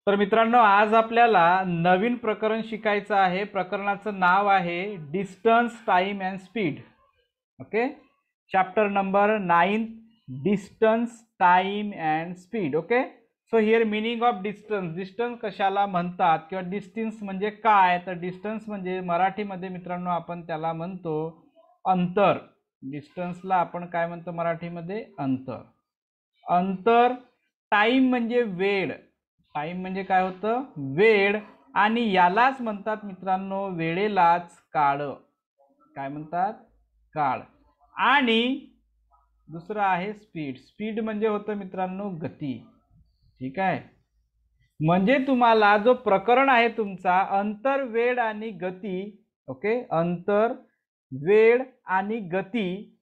तर मित्रांनो, आज आपल्याला नवीन प्रकरण शिकायचं आहे. प्रकरणाचं नाव आहे distance, time and speed. Okay, chapter number 9, distance, time and speed. Okay, so here meaning of distance. Distance कशाला म्हणतात किंवा डिस्टन्स म्हणजे काय? तर डिस्टन्स म्हणजे मराठीमध्ये मित्रांनो आपण त्याला म्हणतो अंतर. डिस्टन्सला आपण काय म्हणतो मराठीमध्ये? अंतर. अंतर. टाइम म्हणजे वेळ. टाइम म्हणजे काय होतं? वेळ. आणि यालाच म्हणतात मित्रांनो वेळेलाच काळ. काय म्हणतात? काळ. आणि दुसरं आहे स्पीड. स्पीड म्हणजे होतं मित्रांनो गती. ठीक आहे, म्हणजे तुम्हाला जो प्रकरण आहे तुमचा अंतर, वेळ आणि गती. ओके, अंतर, वेळ आणि गती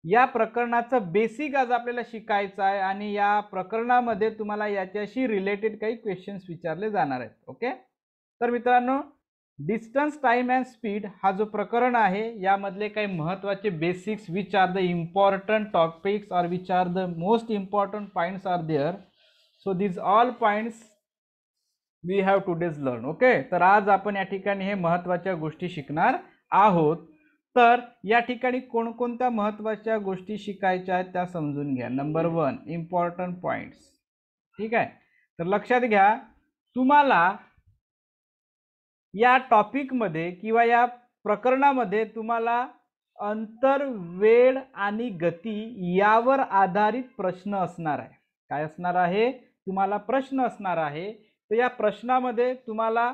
या प्रकरणाचं बेसिक आज आपल्याला शिकायचं आहे. आणि या प्रकरणामध्ये तुम्हाला याच्याशी रिलेटेड काही क्वेश्चन्स विचारले जाणार आहेत. ओके, तर मित्रांनो, डिस्टन्स, टाइम अँड स्पीड हा जो प्रकरण आहे यामधले काही महत्त्वाचे basics, which are the important topics और which are the most important points are there. So this all points we have today's learn. Okay, तर आज आपण या ठिकाणी हे महत्त्वाच्या गोष्टी शिकणार आहोत. तर या ठिकाणी कोणकोणत्या महत्त्वाच्या गोष्टी शिकायच्या आहेत त्या समजून घ्या. Number 1, important points. ठीक आहे, तर लक्षात घ्या, तुम्हाला या टॉपिकमध्ये किंवा या प्रकरणामध्ये तुम्हाला अंतर, वेळ आणि गती यावर आधारित प्रश्न असणार आहे. काय असणार आहे? तुम्हाला प्रश्न असणार आहे. तर या प्रश्नामध्ये तुम्हाला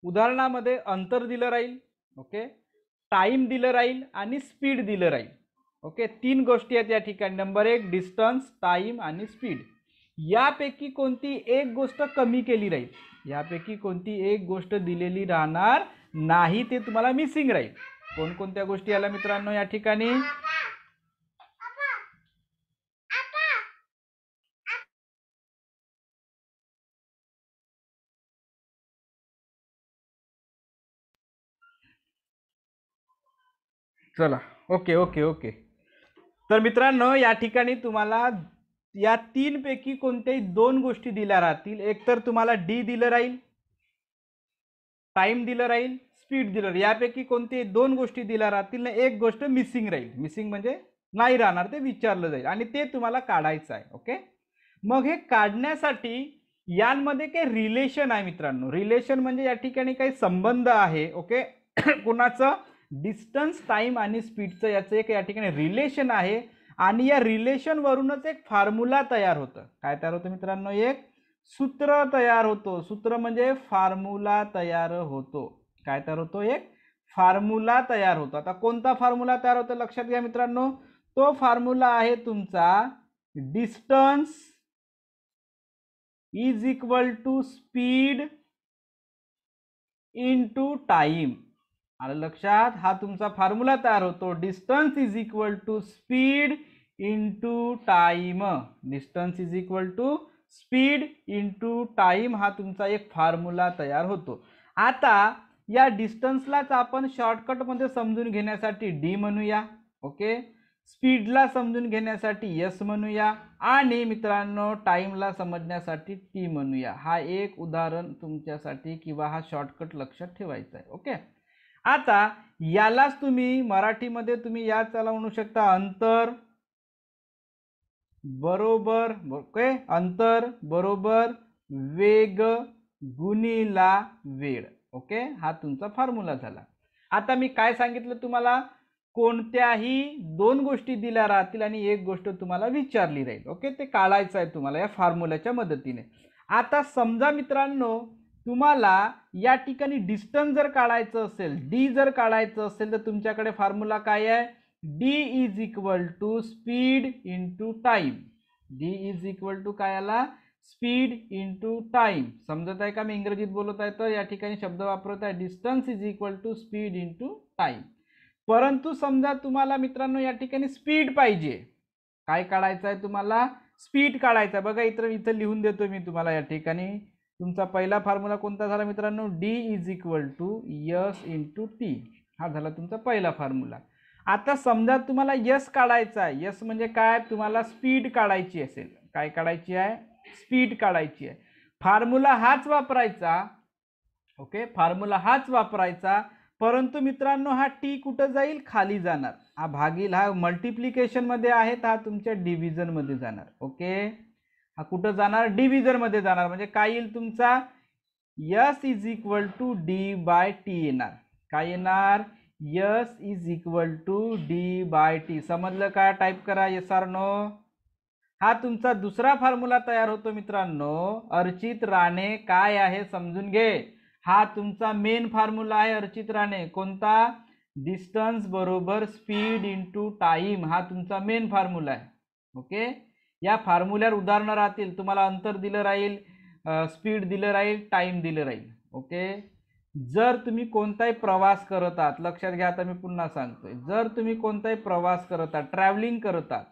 उदाहरणामध्ये अंतर दिलं राहील. ओके, टाइम दिलं राहील आणि स्पीड दिलं राहील. ओके, 3 गोष्टी आहेत या ठिकाणी. नंबर 1 डिस्टन्स, टाइम आणि स्पीड. यापैकी कोणती एक गोष्ट कमी केली राहील. यापैकी कोणती एक गोष्ट दिलेली राहणार नाही, ते तुम्हाला मिसिंग राहील. कोणकोणत्या गोष्टी आल्या मित्रांनो या ठिकाणी? चला, ओके ओके ओके. तर मित्रांनो, या ठिकाणी तुम्हाला या 3 पैकी कोणत्याही 2 गोष्टी दिल्या राहतील. एक तर तुम्हाला डी दिलं राहील, टाइम दिलं राहील, स्पीड दिलं राहील. यापैकी कोणती 2 गोष्टी दिल्या राहतील ना, एक गोष्ट मिसिंग राहील. मिसिंग म्हणजे नाही राहणार, ते विचारलं जाईल आणि ते तुम्हाला काढायचं आहे. ओके, मग हे काढण्यासाठी यांमध्ये काही रिलेशन आहे मित्रांनो. रिलेशन म्हणजे या ठिकाणी काही संबंध आहे. ओके, कुणाचं? डिस्टन्स, टाइम आणि स्पीडचं याचं एक या ठिकाणी रिलेशन आहे. आणि या रिलेशन वरूनच एक फॉर्म्युला तयार होतं. काय तयार होतं मित्रांनो? एक सूत्र तयार होतो. सूत्र म्हणजे फॉर्म्युला तयार होतो. काय तयार होतो? एक फॉर्म्युला तयार होतो. आता कोणता फॉर्म्युला तयार होतो लक्षात घ्या मित्रांनो. तो फॉर्म्युला आहे तुमचा distance is equal to speed into time. आलं लक्षात? हा तुमचा फॉर्म्युला तयार होतो. Distance is equal to speed into time. Distance is equal to speed into time हा तुमचा एक फॉर्म्युला तयार होतो. आता या डिस्टन्सलाच आपण शॉर्टकटमध्ये समजून घेण्यासाठी डी म्हणूया. ओके, स्पीडला समजून घेण्यासाठी एस म्हणूया आणि मित्रांनो टाइमला समजण्यासाठी टी म्हणूया. हा एक उदाहरण तुमच्यासाठी किंवा हा शॉर्टकट लक्षात ठेवायचा आहे. ओके, आता यालाच तुम्ही मराठीमध्ये तुम्ही याला म्हणू शकता अंतर बरोबर. ओके, अंतर बरोबर वेग गुणिला वेळ. ओके, हा तुमचा फॉर्म्युला झाला. आता मी काय सांगितलं तुम्हाला? कोणत्याही 2 गोष्टी दिल्या राहतील आणि एक गोष्ट तुम्हाला विचारली राहील. ओके, ते काढायचं आहे तुम्हाला या फॉर्म्युल्याच्या मदतीने. आता समजा मित्रांनो तुम्हाला या ठिकाणी डिस्टन्स जर काढायचं असेल, डी जर काढायचं असेल, तर तुमच्याकडे फॉर्म्युला काय आहे? D is equal to speed into time. D is equal to काय आला? Speed into time. समजत आहे का मी इंग्रजीत बोलत आहे तर? या ठिकाणी शब्द वापरत आहे distance is equal to speed into time. परंतु समजा तुम्हाला मित्रांनो या ठिकाणी स्पीड पाहिजे. काय काढायचं आहे तुम्हाला? स्पीड काढायचं आहे. बघा इथं लिहून देतो मी तुम्हाला. या ठिकाणी तुमचा पहिला फॉर्म्युला कोणता झाला मित्रांनो? D is equal to S into T. हा झाला तुमचा पहिला फॉर्म्युला. आता समजा तुम्हाला यस काढायचा आहे. यस म्हणजे काय? तुम्हाला स्पीड काढायची असेल. काय काढायची आहे? स्पीड काढायची आहे. फॉर्म्युला हाच वापरायचा, ओके, फॉर्म्युला हाच वापरायचा, परंतु मित्रांनो हा टी कुठं जाईल, खाली जाणार, हा भागील, हा मल्टिप्लिकेशन मध्ये आहे, हा तुमच्या डिव्हिजन मध्ये जाणार, ओके, हा कुठं जाणार, डिव्हिजन मध्ये जाणार, म्हणजे काय येईल तुमचा S is equal to D by T येणार, काय येणार, S is equal to D by T, समजलं का, टाईप करा येस ऑर नो। हा तुमचा दुसरा फॉर्म्युला तयार होतो मित्रांनो, अर्चित राणे काय आहे समजून घे, हा तुमचा मेन फॉर्म्युला आहे अर्चित राणे, कोणता, डिस्टन्स बरोबर स्पीड इंटू टाइम, हा तुमचा मेन फॉर्म्युला आहे, ओके, या फॉर्म्युल्यावर उदाहरणं राहतील, तुम्हाला अंतर दिलं राहील, स्पीड दिलं राहील, टाइम दिलं राहील, ओके, जर तुम्ही कोणताही प्रवास करत आहात, लक्षात घ्या, आता मी पुन्हा सांगतोय, जर तुम्ही कोणताही प्रवास करत आहात, ट्रॅव्हलिंग करत आहात,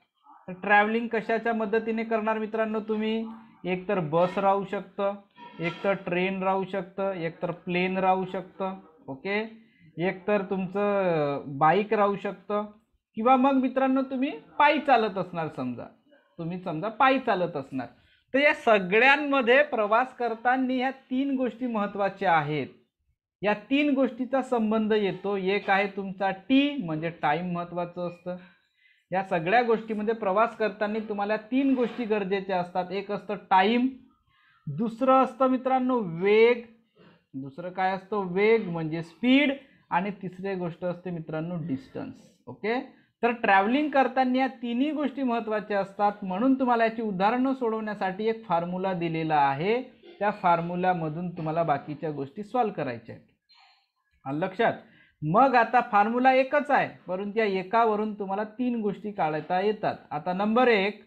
तर ट्रॅव्हलिंग कशाच्या मदतीने करणार मित्रांनो तुम्ही, एक तर बस राहू शकतं, एक तर ट्रेन राहू शकतं, एक तर प्लेन राहू शकतं, ओके, एक तर तुमचं बाईक राहू शकतं, किंवा मग मित्रांनो तुम्ही पायी चालत असणार, समजा तुम्ही समजा पायी चालत असणार, तर या सगळ्यांमध्ये प्रवास करताना ह्या तीन गोष्टी महत्त्वाच्या आहेत, या तीन गोष्टीचा संबंध येतो, एक आहे तुमचा टी म्हणजे टाइम महत्त्वाचं असतं, या सगळ्या गोष्टीमध्ये प्रवास करताना तुम्हाला तीन गोष्टी गरजेच्या असतात, एक असतं टाइम, दुसरं असतं मित्रांनो वेग, दुसरं काय असतं वेग म्हणजे स्पीड, आणि तिसरी गोष्ट असते मित्रांनो डिस्टन्स, ओके, तर ट्रॅव्हलिंग करताना या तिन्ही गोष्टी महत्त्वाच्या असतात, म्हणून तुम्हाला याची उदाहरणं सोडवण्यासाठी एक फॉर्म्युला दिलेला आहे, त्या फॉर्म्युल्यामधून तुम्हाला बाकीच्या गोष्टी सॉल्व्ह करायच्या आहेत, लक्षात, मग आता फॉर्म्युला एकच आहे, परंतु या एकावरून तुम्हाला तीन गोष्टी काढता येतात। आता नंबर एक,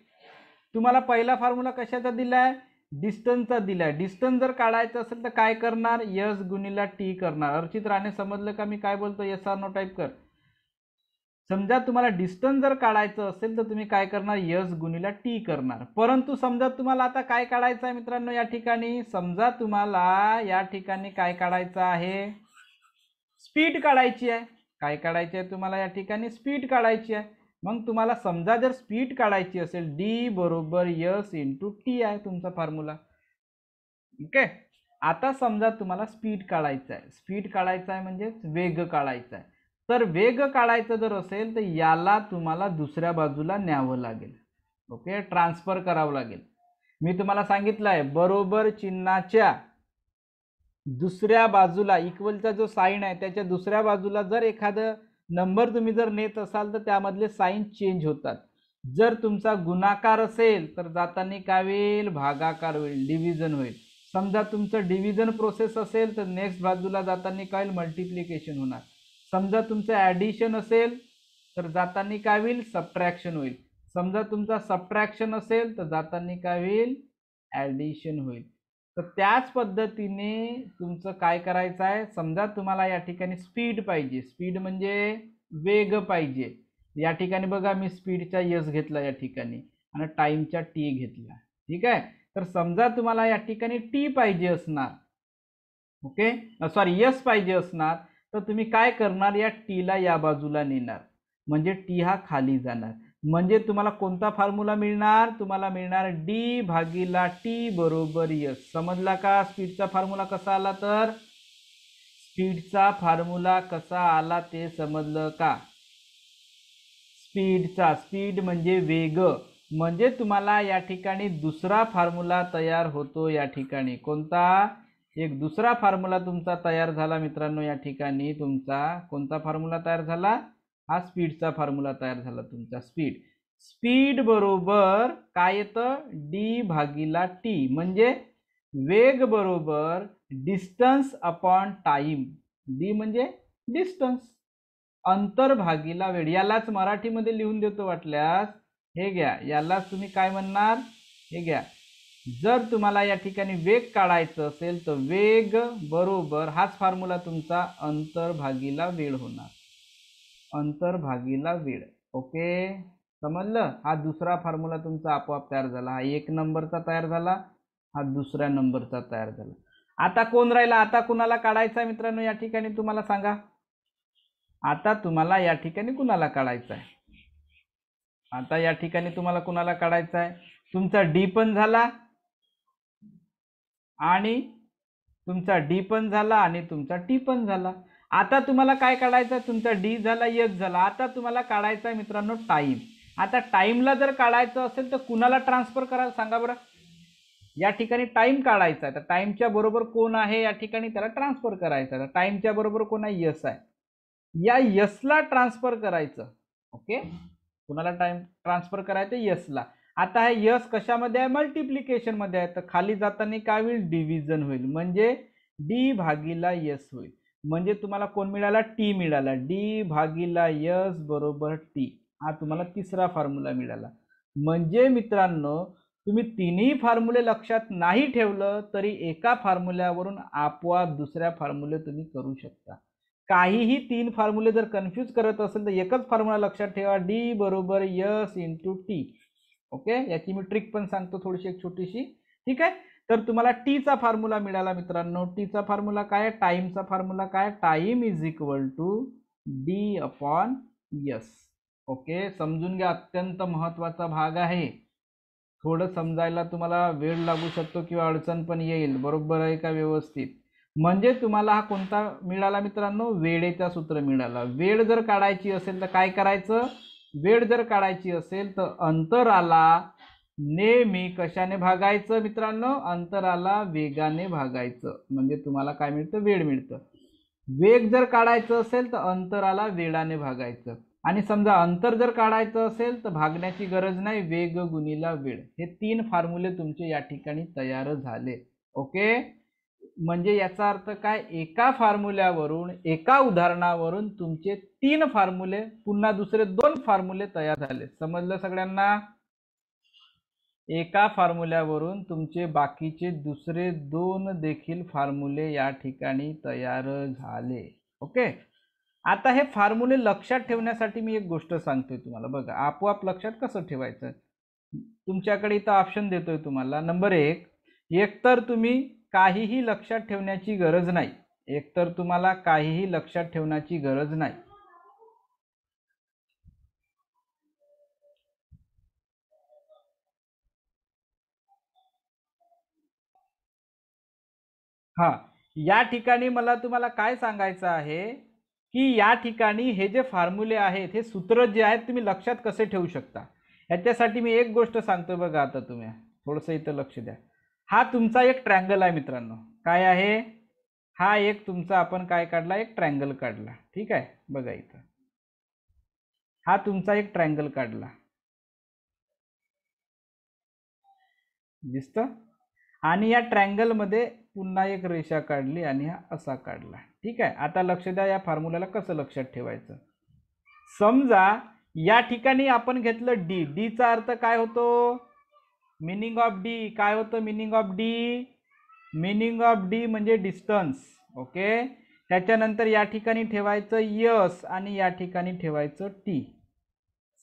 तुम्हाला पहिला फॉर्म्युला कशाचा दिलाय, डिस्टन्सचा दिलाय, डिस्टन्स जर काढायचं असेल तर काय करणार, यस गुणिला टी करणार, अर्चित राणे समजलं का मी काय बोलतो, यस आर नो टाईप कर, समजा तुम्हाला डिस्टन्स जर काढायचं असेल तर तुम्ही काय करणार, यस गुणिला टी करणार, परंतु समजा तुम्हाला आता काय काढायचं आहे मित्रांनो, या ठिकाणी समजा तुम्हाला या ठिकाणी काय काढायचं आहे, स्पीड काढायची आहे, काय काढायची आहे तुम्हाला या ठिकाणी, स्पीड काढायची आहे, मग तुम्हाला समजा जर स्पीड काढायची असेल, डी बरोबर यस इंटू टी आहे तुमचा फॉर्म्युला, ओके, आता समजा तुम्हाला स्पीड काढायचं आहे, स्पीड काढायचं आहे म्हणजे वेग काढायचा आहे, तर वेग काढायचं जर असेल तर याला तुम्हाला दुसऱ्या बाजूला न्यावं लागेल, ओके, ट्रान्सफर करावं लागेल, मी तुम्हाला सांगितलं आहे बरोबर चिन्हाच्या दुसऱ्या बाजूला इक्वलचा जो साइन आहे त्याच्या दुसऱ्या बाजूला जर एखादं नंबर तुम्ही जर नेत असाल तर त्यामधले साइन चेंज होतात, जर तुमचा गुणाकार असेल तर जाताना काय होईल, भागाकार होईल, डिव्हिजन होईल, समजा तुमचं डिव्हिजन प्रोसेस असेल तर नेक्स्ट बाजूला जाताना काय होईल, मल्टिप्लिकेशन होणार, समजा तुमचं ॲडिशन असेल तर जाताना काय होईल, सबट्रॅक्शन होईल, समजा तुमचा सबट्रॅक्शन असेल तर जाताना काय होईल, ॲडिशन होईल, तर त्याच पद्धतीने तुमचं काय करायचं आहे, समजा तुम्हाला या ठिकाणी स्पीड पाहिजे, स्पीड म्हणजे वेग पाहिजे, या ठिकाणी बघा मी स्पीडचा यस घेतला या ठिकाणी आणि टाइमचा टी घेतला, ठीक आहे, तर समजा तुम्हाला या ठिकाणी टी पाहिजे असणार, ओके, सॉरी यस पाहिजे असणार, तर तुम्ही काय करणार, या टीला या बाजूला नेणार, म्हणजे टी हा खाली जाणार, म्हणजे तुम्हाला कोणता फॉर्म्युला मिळणार, तुम्हाला मिळणार डी भागीला टी बरोबर यस, समजला का, स्पीडचा फॉर्म्युला कसा आला, तर स्पीडचा फॉर्म्युला कसा आला ते समजलं का, स्पीडचा, स्पीड म्हणजे वेग, म्हणजे तुम्हाला या ठिकाणी दुसरा फॉर्म्युला तयार होतो, या ठिकाणी कोणता, एक दुसरा फॉर्म्युला तुमचा तयार झाला मित्रांनो, या ठिकाणी तुमचा कोणता फॉर्म्युला तयार झाला, हा स्पीडचा फॉर्म्युला तयार झाला तुमचा, स्पीड, स्पीड बरोबर काय येतं, डी भागीला टी, म्हणजे वेग बरोबर डिस्टन्स अपॉन टाइम, डी म्हणजे डिस्टन्स, अंतर भागीला वेळ, यालाच मराठीमध्ये लिहून देतो वाटल्यास, हे घ्या, यालाच तुम्ही काय म्हणणार, हे घ्या, जर तुम्हाला या ठिकाणी वेग काढायचं असेल तर वेग बरोबर हाच फॉर्म्युला तुमचा अंतर भागीला वेळ होणार, अंतर भागीला वेळ, ओके, समजलं, हा दुसरा फॉर्म्युला तुमचा आपोआप तयार झाला, हा एक नंबरचा तयार झाला, हा दुसऱ्या नंबरचा तयार झाला, आता कोण राहिला, आता कुणाला काढायचा आहे मित्रांनो, या ठिकाणी तुम्हाला सांगा, आता तुम्हाला या ठिकाणी कुणाला काढायचं आहे, आता या ठिकाणी तुम्हाला कुणाला काढायचं आहे, तुमचा डी पण झाला, आणि तुमचा डी पण झाला आणि तुमचा टी पण झाला. आता तुम्हाला काय काढायचं, तुमचा डी झाला, एस झाला. आता तुम्हाला काढायचा आहे मित्रांनो टाइम. आता टाइमला जर काढायचं असेल तर कुणाला ट्रान्सफर करायला सांगा बरं. या ठिकाणी टाइम काढायचा आहे, तर टाइमच्या बरोबर कोण आहे या ठिकाणी, त्याला ट्रान्सफर करायचं. तर टाइमच्या बरोबर कोण आहे, यस आहे. या यसला ट्रान्सफर करायचं. ओके, कुणाला टाइम ट्रान्सफर करायचं, यसला. आता हे यस कशामध्ये आहे, मल्टिप्लिकेशन मध्ये आहे. तर खाली जाताना काय होईल, डिव्हिजन होईल. म्हणजे डी भागीला यस होईल. म्हणजे तुम्हाला कोण मिळाला, टी मिळाला. डी भागीला यस बरोबर टी. हा तुम्हाला तिसरा फॉर्म्युला मिळाला. म्हणजे मित्रांनो, तुम्ही तिन्ही फॉर्म्युले लक्षात नाही ठेवलं तरी एका फॉर्म्युल्यावरून आपोआप दुसऱ्या फॉर्म्युले तुम्ही करू शकता. काहीही तीन फॉर्म्युले जर कन्फ्यूज करत असेल तर एकच फॉर्म्युला लक्षात ठेवा, डी बरोबर यस इंटू टी. ओके, याची मी ट्रिक पण सांगतो थोडीशी, एक छोटीशी. ठीक आहे, तर तुम्हाला टीचा फॉर्म्युला मिळाला मित्रांनो. टीचा फॉर्म्युला काय, टाइमचा फॉर्म्युला काय, time is equal to D upon S. Okay, समजून घ्या, अत्यंत महत्वाचा भाग आहे. थोडं समजायला तुम्हाला वेळ लागू शकतो किंवा अडचण पण येईल. बरोबर आहे का, व्यवस्थित. म्हणजे तुम्हाला हा कोणता मिळाला मित्रांनो, वेळेचा सूत्र मिळाला. वेळ जर काढायची असेल तर काय करायचं, वेळ जर काढायची असेल तर अंतराला नेहमी कशाने भागायचं मित्रांनो, अंतराला वेगाने भागायचं. म्हणजे तुम्हाला काय मिळतं, वेळ मिळतं. वेग जर काढायचं असेल तर अंतराला वेळाने भागायचं. आणि समजा अंतर जर काढायचं असेल तर भागण्याची गरज नाही, वेग गुणिला वेळ. हे तीन फॉर्म्युले तुमचे या ठिकाणी तयार झाले. ओके, म्हणजे याचा अर्थ काय, एका फॉर्म्युल्यावरून, एका उदाहरणावरून तुमचे तीन फॉर्म्युले, पुन्हा दुसरे दोन फॉर्म्युले तयार झाले. समजलं सगळ्यांना. एका फॉर्म्युल्यावरून तुमचे बाकीचे दुसरे दोन देखील फॉर्म्युले या ठिकाणी तयार झाले. ओके, आता हे फॉर्म्युले लक्षात ठेवण्यासाठी मी एक गोष्ट सांगतोय तुम्हाला. बघा, आपोआप लक्षात कसं ठेवायचं. तुमच्याकडे इथं ऑप्शन देतोय तुम्हाला. नंबर एक, एकतर तुम्ही काहीही लक्षात ठेवण्याची गरज नाही. एकतर तुम्हाला काहीही लक्षात ठेवण्याची गरज नाही. हा, या ठिकाणी मला तुम्हाला काय सांगायचं आहे की या ठिकाणी हे जे फॉर्म्युले आहेत, हे सूत्र जे आहेत, तुम्ही लक्षात कसे ठेवू शकता. याच्यासाठी मी एक गोष्ट सांगतो. बघा, आता तुम्ही थोडंसं इथं लक्ष द्या. हा तुमचा एक ट्रँगल आहे मित्रांनो. काय आहे, हा एक तुमचा आपण काय काढला, एक ट्रँगल काढला. ठीक आहे, बघा इथं हा तुमचा एक ट्रँगल काढला, दिसतं. आणि या ट्रँगल मध्ये पुन्हा एक रेषा काढली आणि हा असा काढला. ठीक आहे, आता लक्ष द्या, या फॉर्म्युल्याला कसं लक्षात ठेवायचं. समजा या ठिकाणी आपण घेतलं डी. डी चा अर्थ काय होतो, मिनिंग ऑफ डी काय होतं, meaning of D, meaning of D म्हणजे डिस्टन्स. ओके, त्याच्यानंतर या ठिकाणी ठेवायचं यस आणि या ठिकाणी ठेवायचं टी.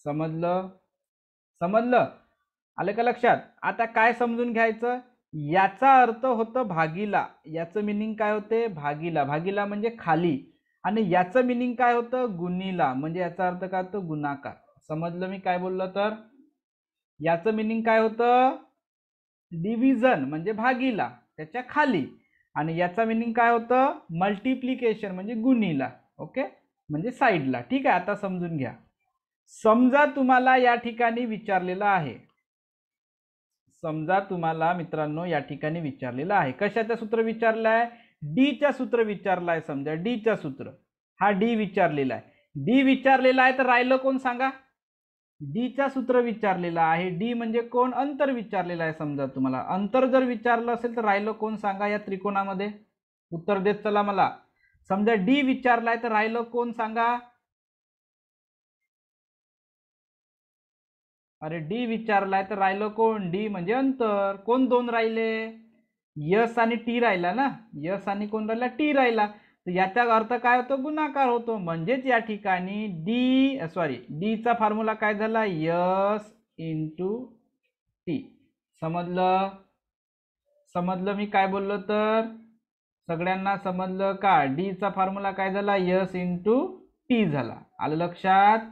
समजलं, समजलं, आलं का लक्षात. आता काय समजून घ्यायचं, याचा अर्थ होतं भागीला. याचं मिनिंग काय होते, भागीला. भागीला म्हणजे खाली. आणि याचं मिनिंग काय होतं, गुणीला. म्हणजे याचा अर्थ काय होतं, गुणाकार. समजलं मी काय बोललो तर. याचं मिनिंग काय होतं, डिव्हिजन म्हणजे भागीला, त्याच्या खाली. आणि याचा मिनिंग काय होतं, मल्टिप्लिकेशन म्हणजे गुणीला. ओके, म्हणजे साईडला. ठीक आहे, आता समजून घ्या. समजा तुम्हाला या ठिकाणी विचारलेलं आहे, समजा तुम्हाला मित्रांनो या ठिकाणी विचारलेलं आहे, कशाचं सूत्र विचारलं आहे, डी च्या सूत्र विचारलं आहे. समजा डी च्या सूत्र, हा डी विचारलेला आहे. डी विचारलेला आहे तर राहिलं कोण सांगा, डी च्या सूत्र विचारलेलं आहे. डी म्हणजे कोण, अंतर विचारलेलं आहे. समजा तुम्हाला अंतर जर विचारलं असेल तर राहिलं कोण सांगा, या त्रिकोणामध्ये उत्तर देत चला मला. समजा डी विचारलाय तर राहिलं कोण सांगा, अरे डी विचारलाय तर राहिलं कोण, डी म्हणजे अंतर. कोण दोन राहिले, यस आणि टी राहिला ना, यस आणि कोण राहिला, टी राहिला. तर याचा अर्थ काय होतो, गुणाकार होतो. म्हणजेच या ठिकाणी डी चा फॉर्म्युला काय झाला, यस इंटू टी. समजलं, समजलं मी काय बोललो तर, सगळ्यांना समजलं का. डी चा फॉर्म्युला काय झाला, यस इंटू टी झाला. आलं लक्षात,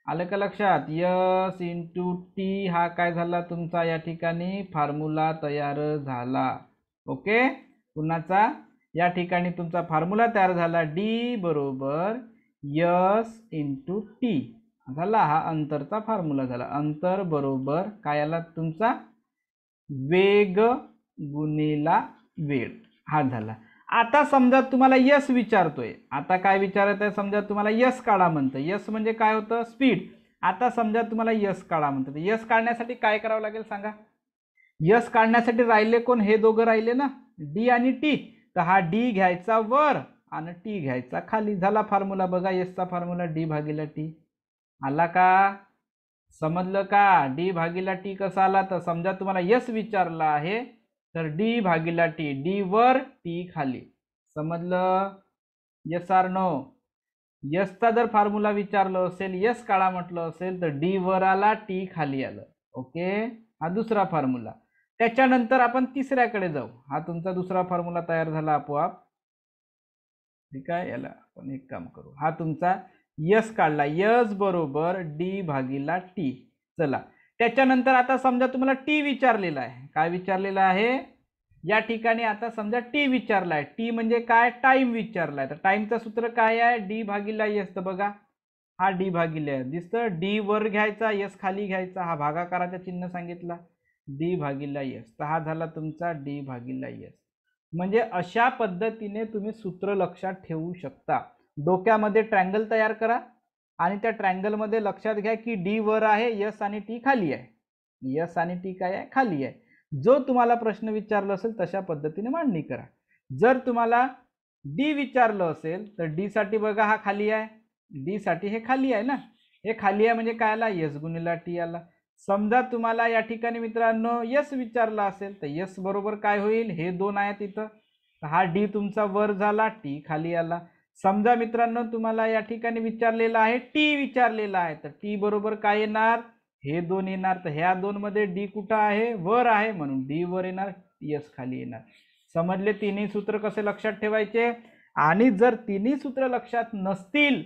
आलं का लक्षात. यस इंटू टी हा काय झाला तुमचा या ठिकाणी फॉर्म्युला तयार झाला. ओके, पुन्हाचा या ठिकाणी तुमचा फॉर्म्युला तयार झाला, डी बरोबर यस इंटू टी झाला. हा अंतरचा फॉर्म्युला झाला. अंतर बरोबर काय आला तुमचा, वेग गुणिला वेळ हा झाला. आता समजा तुम्हाला यस विचारतोय, आता काय विचारत आहे, समजा तुम्हाला यस काढा म्हणतं. यस म्हणजे काय होतं, स्पीड. आता समजा तुम्हाला यस काढा म्हणतं, यस काढण्यासाठी काय करावं लागेल सांगा. यस काढण्यासाठी राहिले कोण, हे दोघं राहिले ना, डी आणि टी. तर हा डी घ्यायचा वर आणि टी घ्यायचा खाली. झाला फॉर्म्युला. बघा यसचा फॉर्म्युला डी भागिले टी आला का, समजलं का. डी भागिला टी कसा आला, तर समजा तुम्हाला यस विचारला आहे तर डी भागिला टी, डी वर टी खाली. समजलं, यस आर नो. यसचा जर फॉर्म्युला विचारलं असेल, यस काढा म्हटलं असेल तर डी वर आला, टी खाली आलं. ओके, हा दुसरा फॉर्म्युला. त्याच्यानंतर आपण तिसऱ्याकडे जाऊ. हा तुमचा दुसरा फॉर्म्युला तयार झाला आपोआप. ठीक आहे, याला आपण एक काम करू. हा तुमचा यस काढला, यस बरोबर डी भागिला टी. चला, त्याच्यानंतर आता समजा तुम्हाला टी विचारलेला आहे. काय विचारलेला आहे या ठिकाणी, आता समजा टी विचारला आहे. टी म्हणजे काय, टाइम विचारला आहे. तर टाइमचं सूत्र काय आहे, डी भागिला यस. तर बघा हा डी भागिले दिसतं, डी वर घ्यायचा, यस खाली घ्यायचा. हा भागाकाराचा चिन्ह सांगितला, डी भागिला यस. तर हा झाला तुमचा डी भागिला यस. म्हणजे अशा पद्धतीने तुम्ही सूत्र लक्षात ठेवू शकता. डोक्यामध्ये ट्रँगल तयार करा आणि त्या ट्रँगल मध्ये लक्षात घ्या की डी वर आहे, यस आणि टी खाली आहे. यस आणि टी काय आहे, खाली आहे. जो तुम्हाला प्रश्न विचारला असेल तशा पद्धतीने मांडणी करा. जर तुम्हाला डी विचारलं असेल तर डी साठी बघा हा खाली आहे, डी साठी हे खाली आहे ना, हे खाली आहे म्हणजे काय आला, यस गुणिला टी आला. समजा तुम्हाला या ठिकाणी मित्रांनो यस विचारला असेल तर यस बरोबर काय होईल, हे दोन आहेत इथं, हा डी तुमचा वर झाला, टी खाली आला. समजा मित्रांनो तुम्हाला या ठिकाणी विचारलेला आहे, टी विचारलेला आहे, तर टी बरोबर काय येणार, हे दोन येणार. तर ह्या दोन मध्ये डी कुठं आहे, वर आहे, म्हणून डी वर येणार, यस खाली येणार. समजले तिन्ही सूत्र कसे लक्षात ठेवायचे. आणि जर तिन्ही सूत्र लक्षात नसतील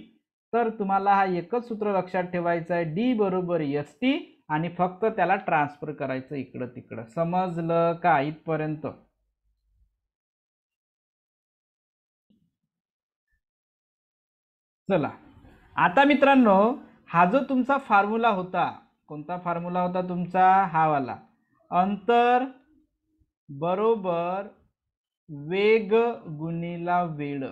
तर तुम्हाला हा एकच सूत्र लक्षात ठेवायचं आहे, डी बरोबर एस टी, आणि फक्त त्याला ट्रान्सफर करायचं इकडं तिकडं. समजलं का इथपर्यंत. चला, आता मित्रांनो हा जो तुमचा फॉर्म्युला होता, कोणता फॉर्म्युला होता तुमचा, हा वाला, अंतर बरोबर वेग गुणिला वेळ.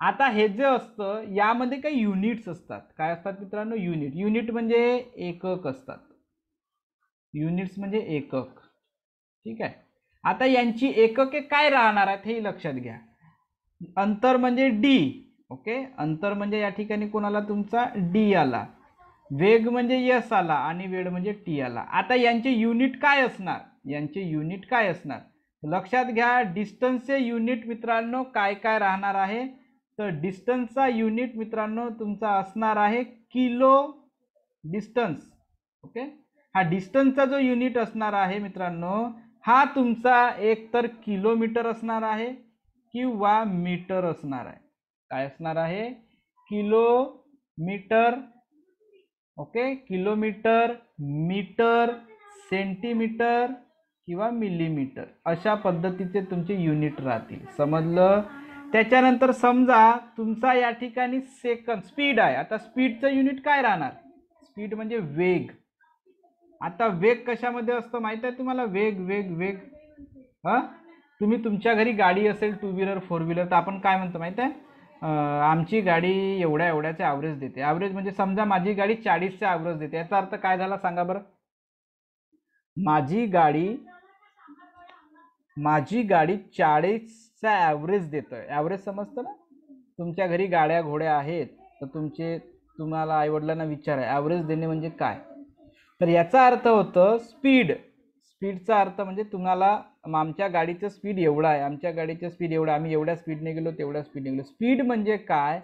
आता हे जे असतं यामध्ये काही युनिट्स असतात. काय असतात मित्रांनो, युनिट. युनिट म्हणजे एकक असतात. युनिट्स म्हणजे एकक. ठीक आहे, आता यांची एकके काय राहणार आहेत हे लक्षात घ्या. अंतर म्हणजे डी. ओके, अंतर म्हणजे या ठिकाणी कोणाला, तुमचा डी आला. वेग म्हणजे यस आला आणि वेळ म्हणजे टी आला. आता यांचे युनिट काय असणार, यांचे युनिट काय असणार लक्षात घ्या. डिस्टन्सचे युनिट मित्रांनो काय काय राहणार आहे, तर डिस्टन्सचा युनिट मित्रांनो तुमचा असणार आहे किलो डिस्टन्स. ओके, हा डिस्टन्सचा जो युनिट असणार आहे मित्रांनो, हा तुमचा एक तर किलोमीटर असणार आहे किंवा मीटर असणार आहे. काय असणार आहे, kilometre. Okay, kilometre, metre, centimetre किंवा मिलीमीटर, अशा पद्धतीचे तुमचे युनिट राहतील. समजलं. त्याच्यानंतर समजा तुमचा या ठिकाणी सेकंद, स्पीड आहे. आता स्पीडचं युनिट काय राहणार, स्पीड म्हणजे वेग. आता वेग कशामध्ये असतं माहिती आहे तुम्हाला, वेग वेग वेग तुम्ही तुमच्या घरी गाडी असेल, टू व्हीलर फोर व्हीलर, तर आपण काय म्हणतो माहिती आहे, आमची गाडी एवढ्या एवढ्याचे ॲव्हरेज देते. ॲव्हरेज म्हणजे समजा माझी गाडी 40चे ॲव्हरेज देते, याचा अर्थ काय झाला सांगा बरं. माझी गाडी 40चा ॲव्हरेज देतोय. ॲव्हरेज समजतं ना, तुमच्या घरी गाड्या घोड्या आहेत तर तुम्हाला आईवडिलांना विचारा ॲव्हरेज देणे म्हणजे काय. तर याचा अर्थ होतं स्पीड. स्पीडचा अर्थ म्हणजे तुम्हाला आमच्या गाडीचं स्पीड एवढं आहे, आमच्या गाडीचं स्पीड एवढं, आम्ही एवढ्या स्पीडने गेलो तेवढ्या स्पीडने गेलो. स्पीड म्हणजे काय,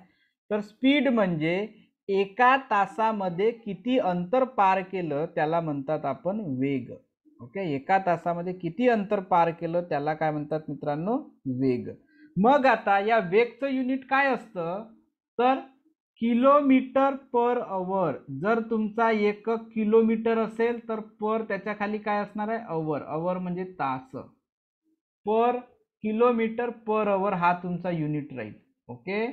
तर स्पीड म्हणजे एका तासामध्ये किती अंतर पार केलं त्याला म्हणतात आपण वेग. ओके, एका तासामध्ये किती अंतर पार केलं त्याला काय म्हणतात मित्रांनो, वेग. मग आता या वेगचं युनिट काय असतं, तर किलोमीटर पर अवर. जर तुमचा एकक किलोमीटर असेल तर पर त्याच्या खाली काय असणार आहे, अवर. अवर म्हणजे तास. पर किलोमीटर पर आवर हा तुमचा युनिट राहील. ओके,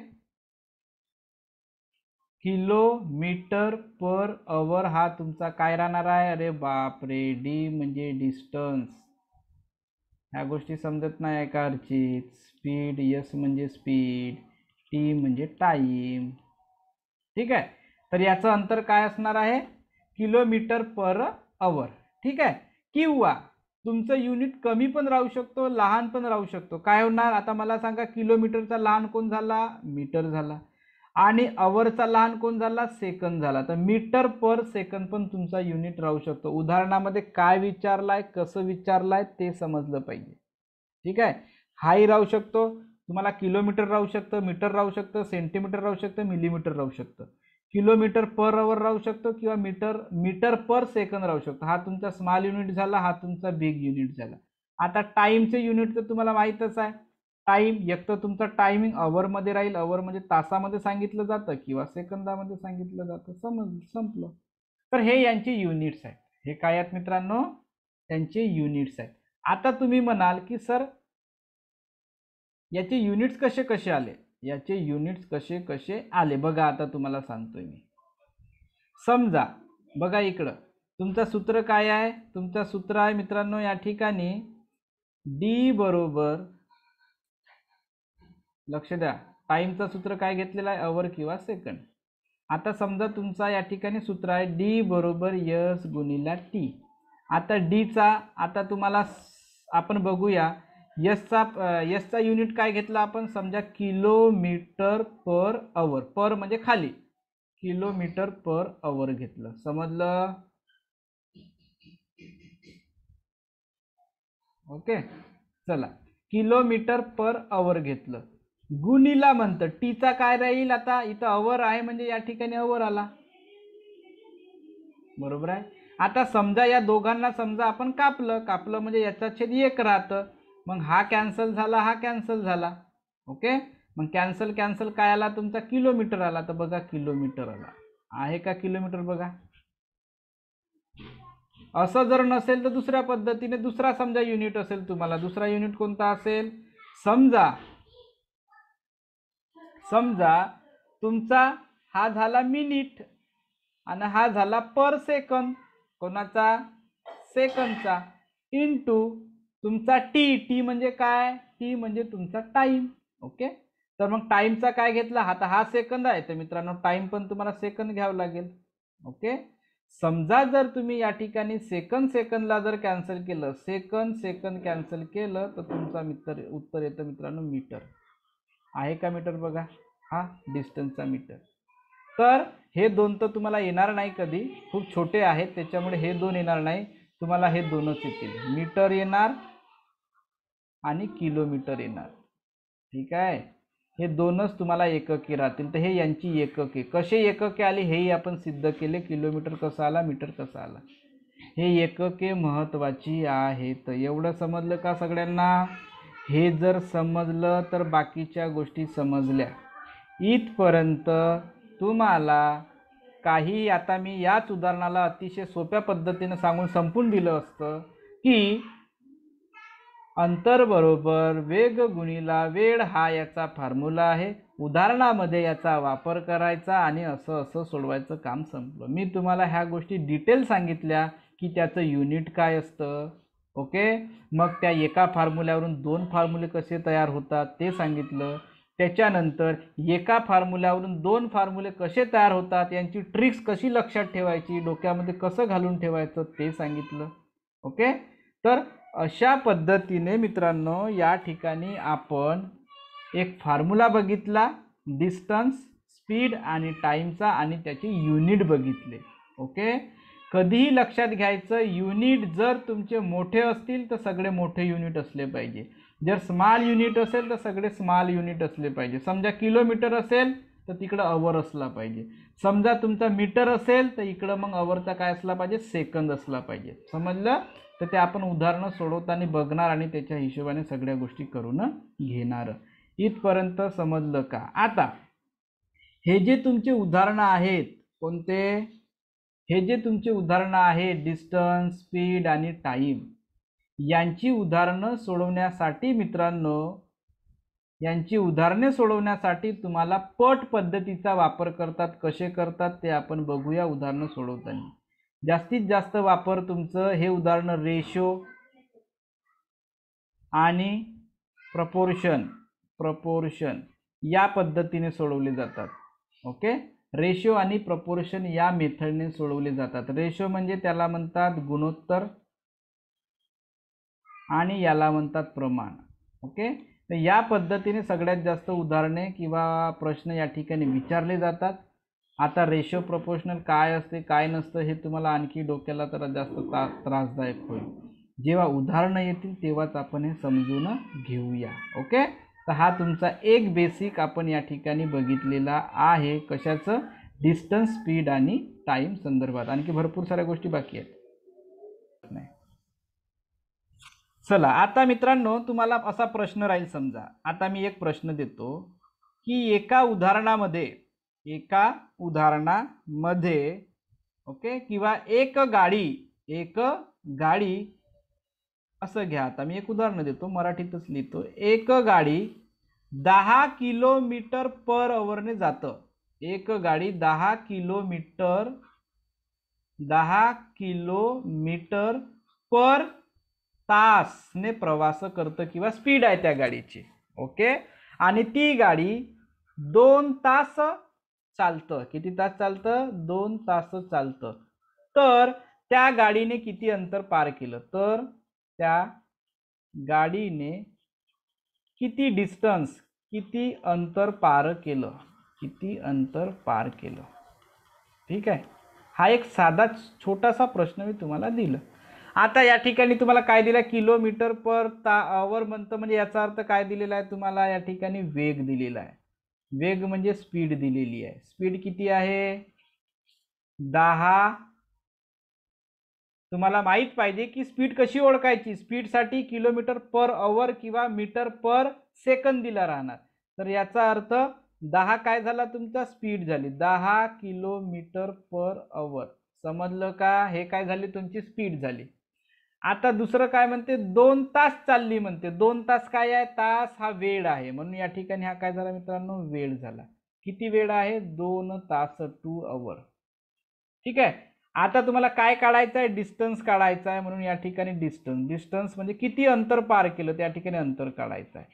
किलोमीटर पर आवर हा तुमचा काय राहणार आहे. अरे बापरे, डी म्हणजे डिस्टन्स. ह्या गोष्टी समजत नाही आहे का अर्चित. स्पीड, एस म्हणजे स्पीड, टी म्हणजे टाइम. ठीक आहे, तर याचं अंतर काय असणार आहे, किलोमीटर पर आवर. ठीक आहे, किंवा तुमचं युनिट कमी पण राहू शकतो, लहान पण राहू शकतो. काय होणार आता मला सांगा, किलोमीटरचा लहान कोण झाला, मीटर झाला, आणि अवरचा लहान कोण झाला, सेकंद झाला. तर मीटर पर सेकंद पण तुमचा युनिट राहू शकतो. उदाहरणामध्ये काय विचारलाय, कसं विचारलाय ते समजलं पाहिजे. ठीक आहे, हाही राहू शकतो, तुम्हाला किलोमीटर राहू शकतं, मीटर राहू शकतं, सेंटीमीटर राहू शकतं, मिलीमीटर राहू शकतं, किलोमीटर पर आवर राहू शकतो, किंवा मीटर पर सेकंद राहू शकतो. हा तुमचा स्मॉल युनिट झाला, हा तुमचा बिग युनिट झाला. आता टाइमचे युनिट तर तुम्हाला माहीतच आहे. टाइम एक तर तुमचा टायमिंग अवरमध्ये राहील, अवर म्हणजे तासामध्ये सांगितलं जातं किंवा सेकंदामध्ये सांगितलं जातं. संपलं. तर हे यांचे युनिट्स आहेत. हे काय आहेत मित्रांनो, त्यांचे युनिट्स आहेत. आता तुम्ही म्हणाल की सर याचे युनिट्स कसे कसे आले, याचे युनिट्स कसे कसे आले बघा. आता तुम्हाला सांगतोय मी. समजा बघा इकडं तुमचं सूत्र काय आहे, तुमचं सूत्र आहे मित्रांनो या ठिकाणी डी बरोबर, लक्ष द्या, टाइमचं सूत्र काय घेतलेलं आहे, अवर किंवा सेकंड. आता समजा तुमचा या ठिकाणी सूत्र आहे डी बरोबर एस गुणिला टी. आता डीचा आता तुम्हाला आपण बघूया, एसचा युनिट काय घेतला आपण, समजा किलोमीटर पर आवर. पर म्हणजे खाली, किलोमीटर पर आवर घेतलं. समजलं. ओके, चला, किलोमीटर पर आवर घेतलं. गुणिला म्हणतं टीचा काय राहील, आता इथं आवर आहे म्हणजे या ठिकाणी आवर आला, बरोबर आहे. आता समजा या दोघांना समजा आपण कापलं म्हणजे याचा छेद 1 राहतं, मग हा कॅन्सल झाला, हा कॅन्सल झाला. ओके, मग कॅन्सल काय आला तुमचा, किलोमीटर आला. तर बघा किलोमीटर आला आहे का, किलोमीटर बघा. असं जर नसेल तर दुसऱ्या पद्धतीने दुसरा समजा युनिट असेल तुम्हाला, दुसरा युनिट कोणता असेल, समजा तुमचा हा झाला मिनिट आणि हा झाला पर सेकंद, कोणाचा, सेकंदचा, इनटू तुमचा टी म्हणजे काय, टी म्हणजे तुमचा टाइम. ओके, तर मग टाइमचा काय घेतला, आता हा सेकंद आहे तर मित्रांनो टाइम पण तुम्हाला सेकंद घ्यावं लागेल. ओके, समजा जर तुम्ही या ठिकाणी सेकंदला जर कॅन्सल केलं, सेकंद कॅन्सल केलं तर तुमचा उत्तर येतं मित्रांनो मीटर. आहे का मीटर बघा, हा डिस्टन्सचा मीटर. तर हे दोन तर तुम्हाला येणार नाही कधी, खूप छोटे आहेत त्याच्यामुळे हे दोन येणार नाही, तुम्हाला हे दोनच येतील, मीटर येणार आणि किलोमीटर येणार. ठीक आहे, हे दोनच तुम्हाला एकके राहतील. तर हे यांची एकके, कसे एकके आले हेही आपण सिद्ध केले, किलोमीटर कसा आला, मीटर कसा आला. हे एकके महत्त्वाची आहेत. एवढं समजलं का सगळ्यांना. हे जर समजलं तर बाकीच्या गोष्टी समजल्या. इथपर्यंत तुम्हाला काही, आता मी याच उदाहरणाला अतिशय सोप्या पद्धतीने सांगून संपून दिलं असतं की अंतर बरोबर वेग गुणिला वेळ हा याचा फॉर्म्युला आहे. उदाहरणामध्ये याचा वापर करायचा आणि असं सोडवायचं काम संपलं. मी तुम्हाला ह्या गोष्टी डिटेल सांगितल्या की त्याचं युनिट काय असतं. ओके, मग त्या एका फॉर्म्युल्यावरून 2 फॉर्म्युले कसे तयार होतात ते सांगितलं. त्याच्यानंतर एका फॉर्म्युल्यावरून 2 फॉर्म्युले कसे तयार होतात, यांची ट्रिक्स कशी लक्षात ठेवायची, डोक्यामध्ये कसं घालून ठेवायचं ते सांगितलं. ओके, तर अशा पद्धतीने मित्रांनो या ठिकाणी आपण एक फॉर्म्युला बघितला, डिस्टन्स, स्पीड आणि टाइमचा, आणि त्याचे युनिट बघितले. ओके, कधीही लक्षात घ्यायचं, युनिट जर तुमचे मोठे असतील तर सगळे मोठे युनिट असले पाहिजे, जर स्मॉल युनिट असेल तर सगळे स्मॉल युनिट असले पाहिजे. समजा किलोमीटर असेल तर तिकडं अवर असला पाहिजे, समजा तुमचा मीटर असेल तर इकडं मग अवरचा काय असला पाहिजे, सेकंद असला पाहिजे. समजलं. तर ते आपण उदाहरणं सोडवताना बघणार आणि त्याच्या हिशोबाने सगळ्या गोष्टी करून घेणार. इथपर्यंत समजलं का. आता हे जे तुमचे उदाहरणं आहेत, कोणते, हे जे तुमचे उदाहरणं आहेत डिस्टन्स, स्पीड आणि टाइम, यांची उदाहरणं सोडवण्यासाठी मित्रांनो, यांची उदाहरणे सोडवण्यासाठी तुम्हाला पट पद्धतीचा वापर करतात. कसे करतात ते आपण बघूया उदाहरणं सोडवताना. जास्तीत जास्त वापर तुमचं हे उदाहरण रेशो आणि प्रपोर्शन या पद्धतीने सोडवले जातात. ओके, रेशो आणि प्रपोर्शन या मेथडने सोडवले जातात. रेशो म्हणजे त्याला म्हणतात गुणोत्तर आणि याला म्हणतात प्रमाण. ओके, तर या पद्धतीने सगळ्यात जास्त उदाहरणे किंवा प्रश्न या ठिकाणी विचारले जातात. आता रेशो प्रोपोर्शनल काय असते काय नसतं हे तुम्हाला आणखी डोक्याला तर जास्त त्रासदायक होईल. जेव्हा उदाहरणं येतील तेव्हाच आपण हे समजून घेऊया. ओके, तर हा तुमचा एक बेसिक आपण या ठिकाणी बघितलेला आहे. कशाचं? डिस्टन्स, स्पीड आणि टाइम संदर्भात. आणखी भरपूर साऱ्या गोष्टी बाकी आहेत. नाही, चला आता मित्रांनो तुम्हाला असा प्रश्न राहील. समजा आता मी एक प्रश्न देतो की एका उदाहरणामध्ये ओके, किंवा एक गाडी असं घ्या. आता मी एक उदाहरण देतो, मराठीतच लिहितो. एक गाडी 10 किलोमीटर पर अवरने जातं. एक गाडी 10 किलोमीटर पर तासने प्रवास करतं किंवा स्पीड आहे त्या गाडीची. ओके, आणि ती गाडी 2 तास चालतं. किती तास चालतं? 2 तास चालतं. तर त्या गाडीने किती अंतर पार केलं? तर त्या गाडीने किती डिस्टन्स, किती अंतर पार केलं? ठीक आहे, हा एक साधा छोटासा प्रश्न मी तुम्हाला दिला. आता या ठिकाणी तुम्हाला काय दिलं? किलोमीटर पर आवर म्हणतं, म्हणजे याचा अर्थ काय दिलेला आहे तुम्हाला? या ठिकाणी वेग दिलेला आहे. वेग म्हणजे स्पीड दिलेली आहे. स्पीड किती आहे? 10. तुम्हाला माहित पाहिजे की स्पीड कशी ओळखायची. स्पीडसाठी किलोमीटर पर आवर किंवा मीटर पर सेकंद दिला राहणार. तर याचा अर्थ 10 काय झाला तुमचा? स्पीड झाली. 10 किलोमीटर पर आवर. समजलं का? हे काय झाली? तुमची स्पीड झाली. आता दुसरं काय म्हणते? 2 तास चालली म्हणते. 2 तास काय आहे? तास हा वेळ आहे, म्हणून या ठिकाणी हा काय झाला मित्रांनो? वेळ झाला. किती वेळ आहे? 2 तास, 2 आवर. ठीक आहे, आता तुम्हाला काय काढायचं आहे? डिस्टन्स काढायचा आहे, म्हणून या ठिकाणी डिस्टन्स म्हणजे किती अंतर पार केलं त्या ठिकाणी अंतर काढायचं आहे.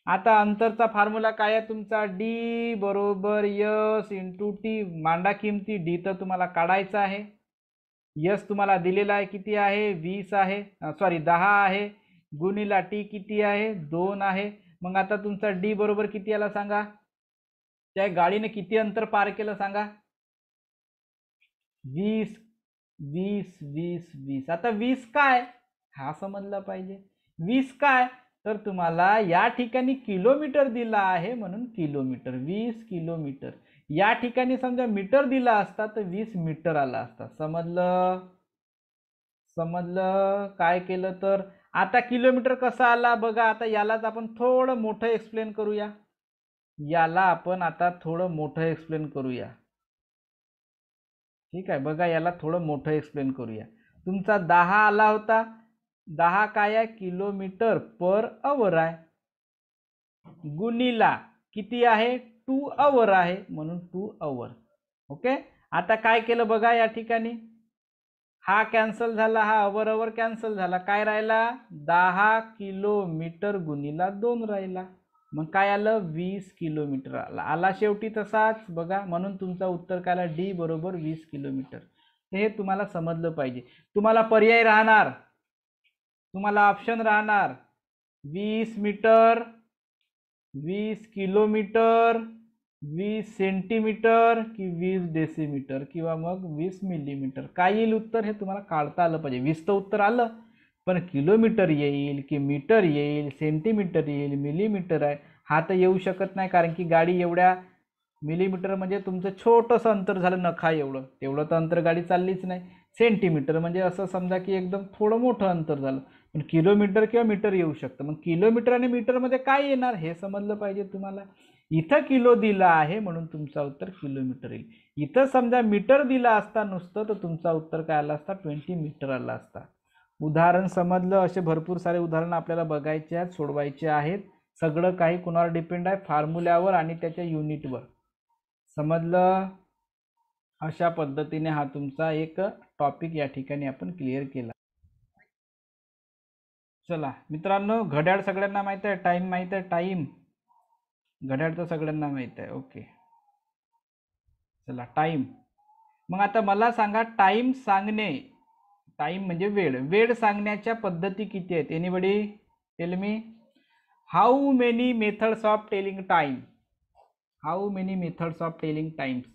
आता अंतरचा फॉर्म्युला काय आहे तुमचा? डी बरोबर यस इंटू टी. मांडा किमती. डी तर तुम्हाला काढायचा आहे. यस तुम्हाला दिलेला आहे, किती आहे? 20 आहे, सॉरी 10 आहे. गुणिला टी किती आहे? 2 आहे. मग आता तुमचा डी बरोबर किती आला सांगा? त्या गाडीने किती अंतर पार केलं सांगा? 20. आता 20 काय हा समजला पाहिजे. 20 काय? तर तुम्हाला या ठिकाणी किलोमीटर दिला आहे म्हणून किलोमीटर. 20 किलोमीटर. या ठिकाणी समजा मीटर दिला असता तर 20 मीटर आला असता. समजलं काय केलं तर? आता किलोमीटर कसा आला बघा. आता यालाच आपण थोडं मोठं एक्सप्लेन करूया. ठीक आहे, बघा याला थोडं मोठं एक्सप्लेन करूया. तुमचा 10 आला होता. 10 काय आहे? किलोमीटर पर आवर आहे. गुणिला किती आहे? 2 आवर आहे, म्हणून 2 आवर. ओके, आता काय केलं बघा या ठिकाणी? हा कॅन्सल झाला, हा आवर कॅन्सल झाला. काय राहिला? 10 किलोमीटर गुणिला 2 राहिला. मग काय आलं? 20 किलोमीटर आला शेवटी तसाच बघा. म्हणून तुमचा उत्तर काय आला? डी बरोबर 20 किलोमीटर. हे तुम्हाला समजलं पाहिजे. तुम्हाला पर्याय राहणार, तुम्हाला ऑप्शन राहणार 20 मीटर, 20 किलोमीटर, 20 सेंटीमीटर की 20 डेसिमीटर किंवा मग 20 मिलीमीटर. काय येईल उत्तर हे तुम्हाला काढता आलं पाहिजे. 20 तर उत्तर आलं, पण किलोमीटर येईल की मीटर येईल, सेंटीमीटर येईल, मिलीमीटर आहे हा तर येऊ शकत नाही. कारण की गाडी एवढ्या मिलीमीटर म्हणजे तुमचं छोटंसं अंतर झालं नखा एवढं, तेवढं तर अंतर गाडी चाललीच नाही. सेंटीमीटर म्हणजे असं समजा की एकदम थोडं मोठं अंतर झालं. पण किलोमीटर किंवा मीटर येऊ शकतं. मग किलोमीटर आणि मीटरमध्ये काय येणार हे समजलं पाहिजे तुम्हाला. इथं किलो दिला आहे म्हणून तुमचा उत्तर किलोमीटर येईल. इथं समजा मीटर दिला असता नुसतं तर तुमचा उत्तर काय आला असता? 20 मीटर आला असता. उदाहरण समजलं? असे भरपूर सारे उदाहरण आपल्याला बघायचे आहेत, सोडवायचे आहेत. सगळं काही कुणावर डिपेंड आहे? फॉर्म्युल्यावर आणि त्याच्या युनिटवर. समजलं? अशा पद्धतीने हा तुमचा एक टॉपिक या ठिकाणी आपण क्लिअर केला. चला मित्रांनो, घड्याळ सगळ्यांना माहित आहे, टाइम माहित आहे, टाइम घड्याळ तर सगळ्यांना माहित आहे. ओके, चला टाइम. मग आता मला सांगा, टाइम सांगणे, टाइम म्हणजे वेळ, वेळ सांगण्याच्या पद्धती किती आहेत? Anybody tell me. How many methods of telling time? How many methods of telling times?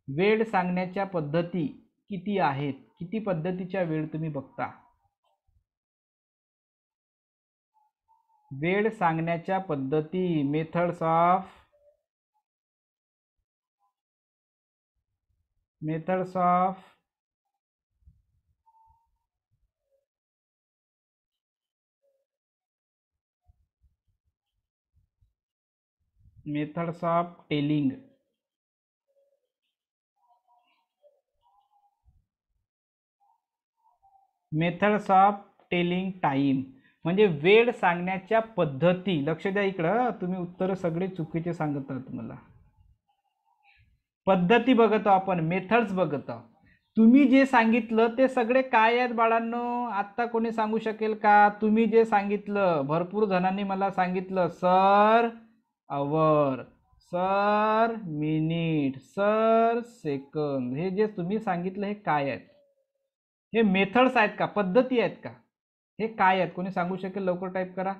वेळ सांगण्याच्या पद्धती किती आहेत? किती पद्धतीच्या वेळ तुम्ही बघता? वेळ सांगण्याच्या पद्धती, methods of methods of telling. Methods of telling time म्हणजे वेळ सांगण्याच्या पद्धती. लक्ष द्या इकडं, तुम्ही उत्तर सगळे चुकीचे सांगत आहात मला. पद्धती बघतो आपण, मेथड्स बघतो. तुम्ही जे सांगितलं ते सगळे काय आहेत बाळांनो? आत्ता कोणी सांगू शकेल का? तुम्ही जे सांगितलं, भरपूर जणांनी मला सांगितलं, सर आवर, सर मिनिट, सर सेकंद. हे जे तुम्ही सांगितलं हे काय आहेत? हे मेथड्स आहेत का? पद्धती आहेत का? हे काय आहेत? कोणी सांगू शकेल? लवकर टाईप करा.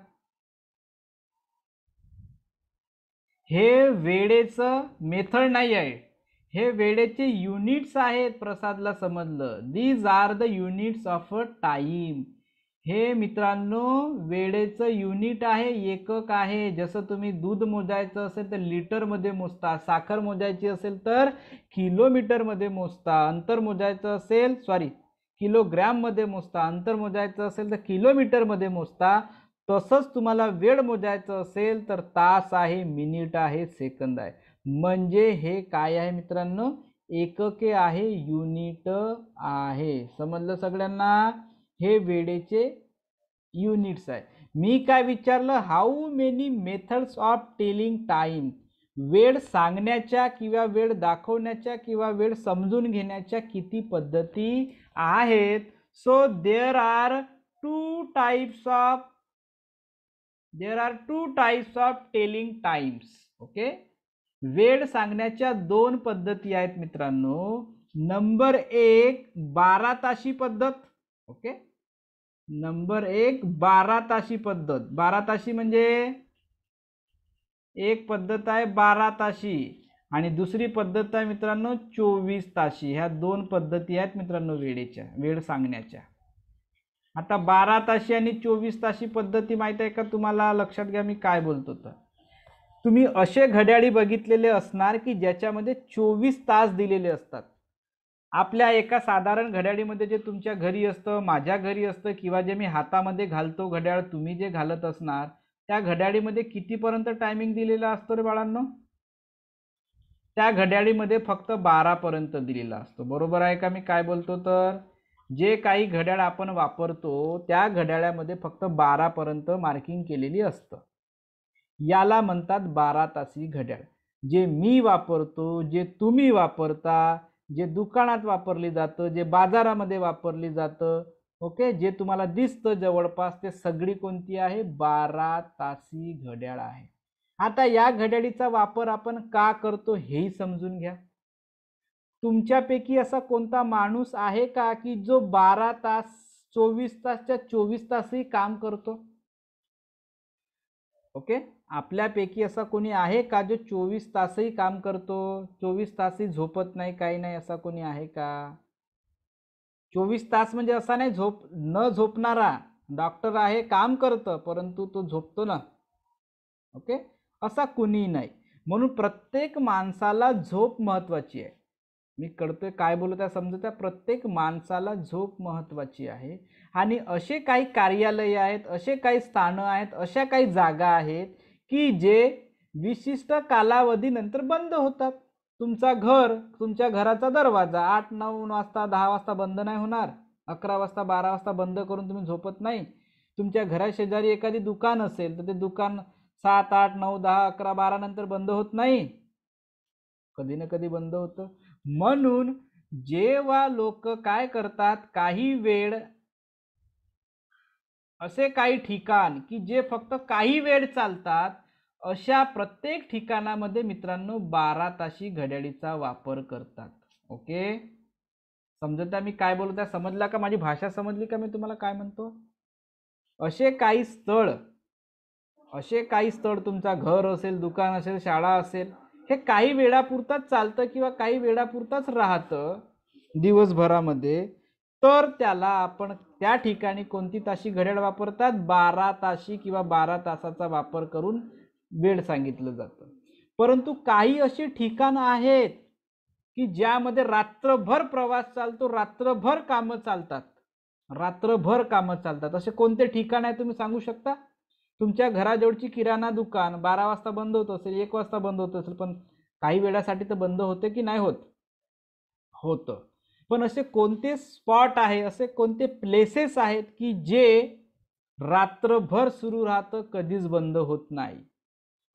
हे वेळेचं मेथड नाही आहे, हे वेळेचे युनिट्स आहेत. प्रसादला समजलं? These are the units of a time. हे मित्रांनो वेळेचं युनिट आहे, एकक आहे. जसं तुम्ही दूध मोजायचं असेल तर लिटरमध्ये मोजता, साखर मोजायची असेल तर किलोमीटरमध्ये मोजता, अंतर मोजायचं असेल किलोग्रॅममध्ये मोजता, अंतर मोजायचं असेल तर किलोमीटरमध्ये मोजता. तसंच तुम्हाला वेळ मोजायचं असेल तर तास आहे, मिनिट आहे, सेकंद आहे. म्हणजे हे काय आहे मित्रांनो? एकके आहे, युनिट आहे. समजलं सगळ्यांना? हे वेळेचे युनिट्स आहे. मी काय विचारलं? How many methods of telling time? वेळ सांगण्याच्या किंवा वेळ दाखवण्याच्या किंवा वेळ समजून घेण्याच्या किती पद्धती आहेत? So there are two types of telling times. Okay, वेळ सांगण्याच्या दोन पद्धती आहेत मित्रांनो. नंबर 1 12 ताशी पद्धत. ओके, नंबर 1 12 ताशी पद्धत. 12 ताशी म्हणजे एक पद्धत आहे 12 ताशी आणि दुसरी पद्धत आहे मित्रांनो 24 ताशी. ह्या दोन पद्धती आहेत मित्रांनो वेळेच्या, वेळ सांगण्याच्या. आता 12 ताशी आणि 24 ताशी पद्धती माहित आहे का तुम्हाला? लक्षात घ्या मी काय बोलतो. तर तुम्ही असे घड्याळी बघितलेले असणार की ज्याच्यामध्ये 24 तास दिलेले असतात. आपल्या एका साधारण घड्याळीमध्ये जे तुमच्या घरी असतं, माझ्या घरी असतं किंवा जे मी हातामध्ये घालतो घड्याळ, तुम्ही जे घालत असणार त्या घड्याळीमध्ये कितीपर्यंत टायमिंग दिलेला असतो रे बाळांनो? त्या घड्याळीमध्ये फक्त 12 पर्यंत दिलेला असतो. बरोबर आहे का मी काय बोलतो? तर जे काही घड्याळ आपण वापरतो त्या घड्याळामध्ये फक्त 12 पर्यंत मार्किंग केलेली असतं. याला म्हणतात 12 तासी घड्याळ. जे मी वापरतो, जे तुम्ही वापरता, जे दुकानात वापरली जातं, जे बाजारामध्ये वापरली जातं, ओके, जे तुम्हाला दिसतं जवळपास, ते सगळी कोणती आहे? 12 तासी घड्याळ आहे. आता या घड्याळीचा वापर आपण का करतो हेही समजून घ्या. तुमच्यापैकी असा कोणता माणूस आहे का की जो 12 तास 24 तासच्या 24 तासही काम करतो? ओके, आपल्यापैकी असा कोणी आहे का जो 24 तासही काम करतो, 24 तासही झोपत नाही, काही नाही, असा कोणी आहे का? 24 तास म्हणजे असा नाही न झोपणारा. डॉक्टर आहे, काम करतं, परंतु तो झोपतो ना. ओके, असा कोणी नाही. म्हणून प्रत्येक माणसाला झोप महत्वाची आहे. मी कळतोय काय बोलत आहे समजत आहे? प्रत्येक माणसाला झोप महत्वाची आहे. आणि असे काही कार्यालय आहेत, असे काही स्थानं आहेत, अशा काही जागा आहेत की जे विशिष्ट कालावधीनंतर बंद होतात. तुमचा तुमच्या घराचा दरवाजा 8-9 वाजता 10 वाजता बंद नाही होणार. 11 वाजता 12 वाजता बंद करून तुम्ही झोपत नाही. तुमच्या घराशेजारी एखादी दुकान असेल तर ते दुकान 7, 8, 9, 10, 11, 12 नंतर बंद होत नाही, कधी ना कधी बंद होतं. म्हणून जेव्हा लोक काय करतात, काही वेळ असे काही ठिकाण की जे फक्त काही वेळ चालतात, अशा प्रत्येक ठिकाणामध्ये मित्रांनो 12 ताशी घड्याळीचा वापर करतात. ओके, समजता मी काय बोलत आहे? समजला का? माझी भाषा समजली का? मी तुम्हाला काय म्हणतो? असे काही स्थळ तुमचा घर असेल, दुकान असेल, शाळा असेल, हे काही वेळापुरताच चालतं किंवा काही वेळापुरताच राहतं दिवसभरामध्ये, तर त्याला आपण त्या ठिकाणी कोणती ताशी घड्याळ वापरतात? 12 ताशी किंवा 12 तासाचा वापर करून वेळ सांगितलं जातं. परंतु काही अशी ठिकाणं आहेत की ज्यामध्ये रात्रभर प्रवास चालतो, रात्रभर कामं चालतात, असे कोणते ठिकाण आहे तुम्ही सांगू शकता? तुमच्या घराजवळची किराणा दुकान 12 वाजता बंद होत असेल, 1 वाजता बंद होत असेल, पण काही वेळासाठी तर बंद होते की नाही होत? होतं. पण असे कोणते स्पॉट आहे, असे कोणते प्लेसेस आहेत की जे रात्रभर सुरू राहतं, कधीच बंद होत नाही?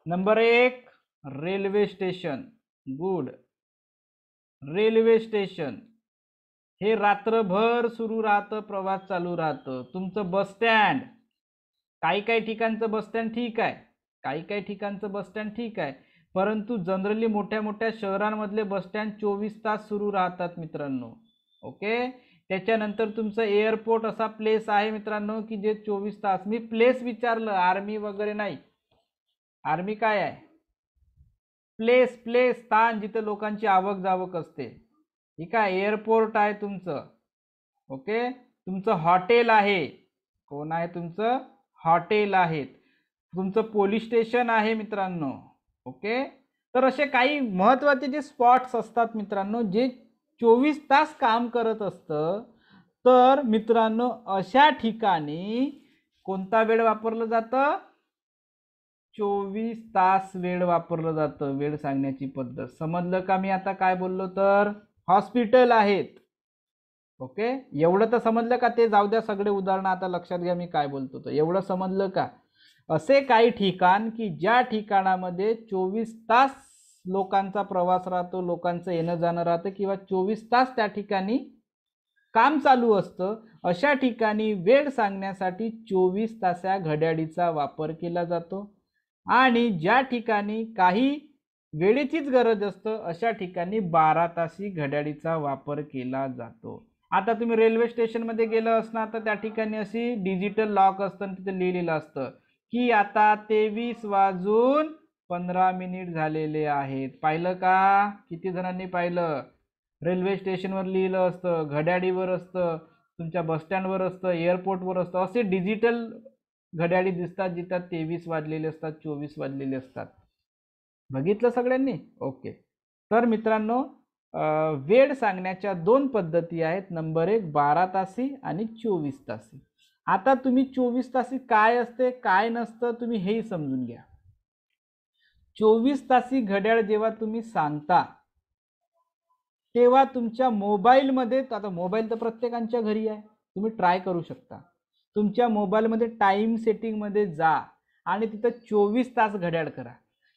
Number 1, railway station. Good. Railway station हे रात्रभर सुरू राहतं, प्रवास चालू राहतं. तुमचं बस स्टँड, काही ठिकाणचं बस स्टँड ठीक आहे, काही ठिकाणचं बस स्टँड ठीक आहे, परंतु जनरली मोठ्या मोठ्या शहरांमधले बस स्टँड 24 तास सुरू राहतात मित्रांनो. ओके, त्याच्यानंतर तुमचं एअरपोर्ट असा प्लेस आहे मित्रांनो की जे 24 तास, मी प्लेस विचारलं, आर्मी वगैरे नाही. आर्मी काय आहे? प्लेस, स्थान जिथे लोकांची आवक जावक असते. ठीक आहे, एअरपोर्ट आहे तुमचं. ओके, तुमचं हॉटेल आहे. कोण आहे तुमचं? हॉटेल आहेत. तुमचं पोलीस स्टेशन आहे मित्रांनो. ओके, तर असे काही महत्त्वाचे जे स्पॉट्स असतात मित्रांनो, जे 24 तास काम करत असतं, तर मित्रांनो अशा ठिकाणी कोणता वेळ वापरलं जातं? 24 तास वेळ वापरलं जातं. वेळ सांगण्याची पद्धत समजलं का मी आता काय बोललो? तर हॉस्पिटल आहेत. ओके, एवढं तर समजलं का? ते जाऊ द्या, सगळे उदाहरणं आता लक्षात घ्या मी काय बोलतो. तर एवढं समजलं का? असे काही ठिकाण की ज्या ठिकाणामध्ये 24 तास लोकांचा प्रवास राहतो, लोकांचं येणं जाणं राहतं किंवा 24 तास त्या ठिकाणी काम चालू असतं, अशा ठिकाणी वेळ सांगण्यासाठी 24 तासा घड्याळीचा वापर केला जातो. आणि ज्या ठिकाणी काही वेळेचीच गरज असतं, अशा ठिकाणी 12 तासी घड्याळीचा वापर केला जातो. आता तुम्ही रेल्वे स्टेशनमध्ये गेलं असणार तर त्या ठिकाणी अशी डिजिटल लॉक असतं, तिथे लिहिलेलं असतं की आता 23 वाजून 15 मिनिट झालेले आहेत. पाहिलं का? किती जणांनी पाहिलं? रेल्वे स्टेशनवर लिहिलं असतं, घड्याळीवर असतं, तुमच्या बस स्टँडवर असतं, एअरपोर्टवर असतं, असे डिजिटल घड्याळी दिसतात जिथं 23 वाजलेले असतात, 24 वाजलेले असतात. बघितलं सगळ्यांनी? ओके, तर मित्रांनो वेळ सांगण्याच्या 2 पद्धती आहेत. नंबर 1 12 तासी आणि 24 तासी. आता तुम्ही 24 तासी काय असते काय नसतं तुम्ही हेही समजून घ्या. 24 तासी घड्याळ जेव्हा तुम्ही सांगता तेव्हा तुमच्या मोबाईलमध्ये, आता मोबाईल तर प्रत्येकाच्या घरी आहे, तुम्ही ट्राय करू शकता. तुमच्या मोबाईलमध्ये टाइम सेटिंगमध्ये जा आणि तिथं 24 तास घड्याळ करा.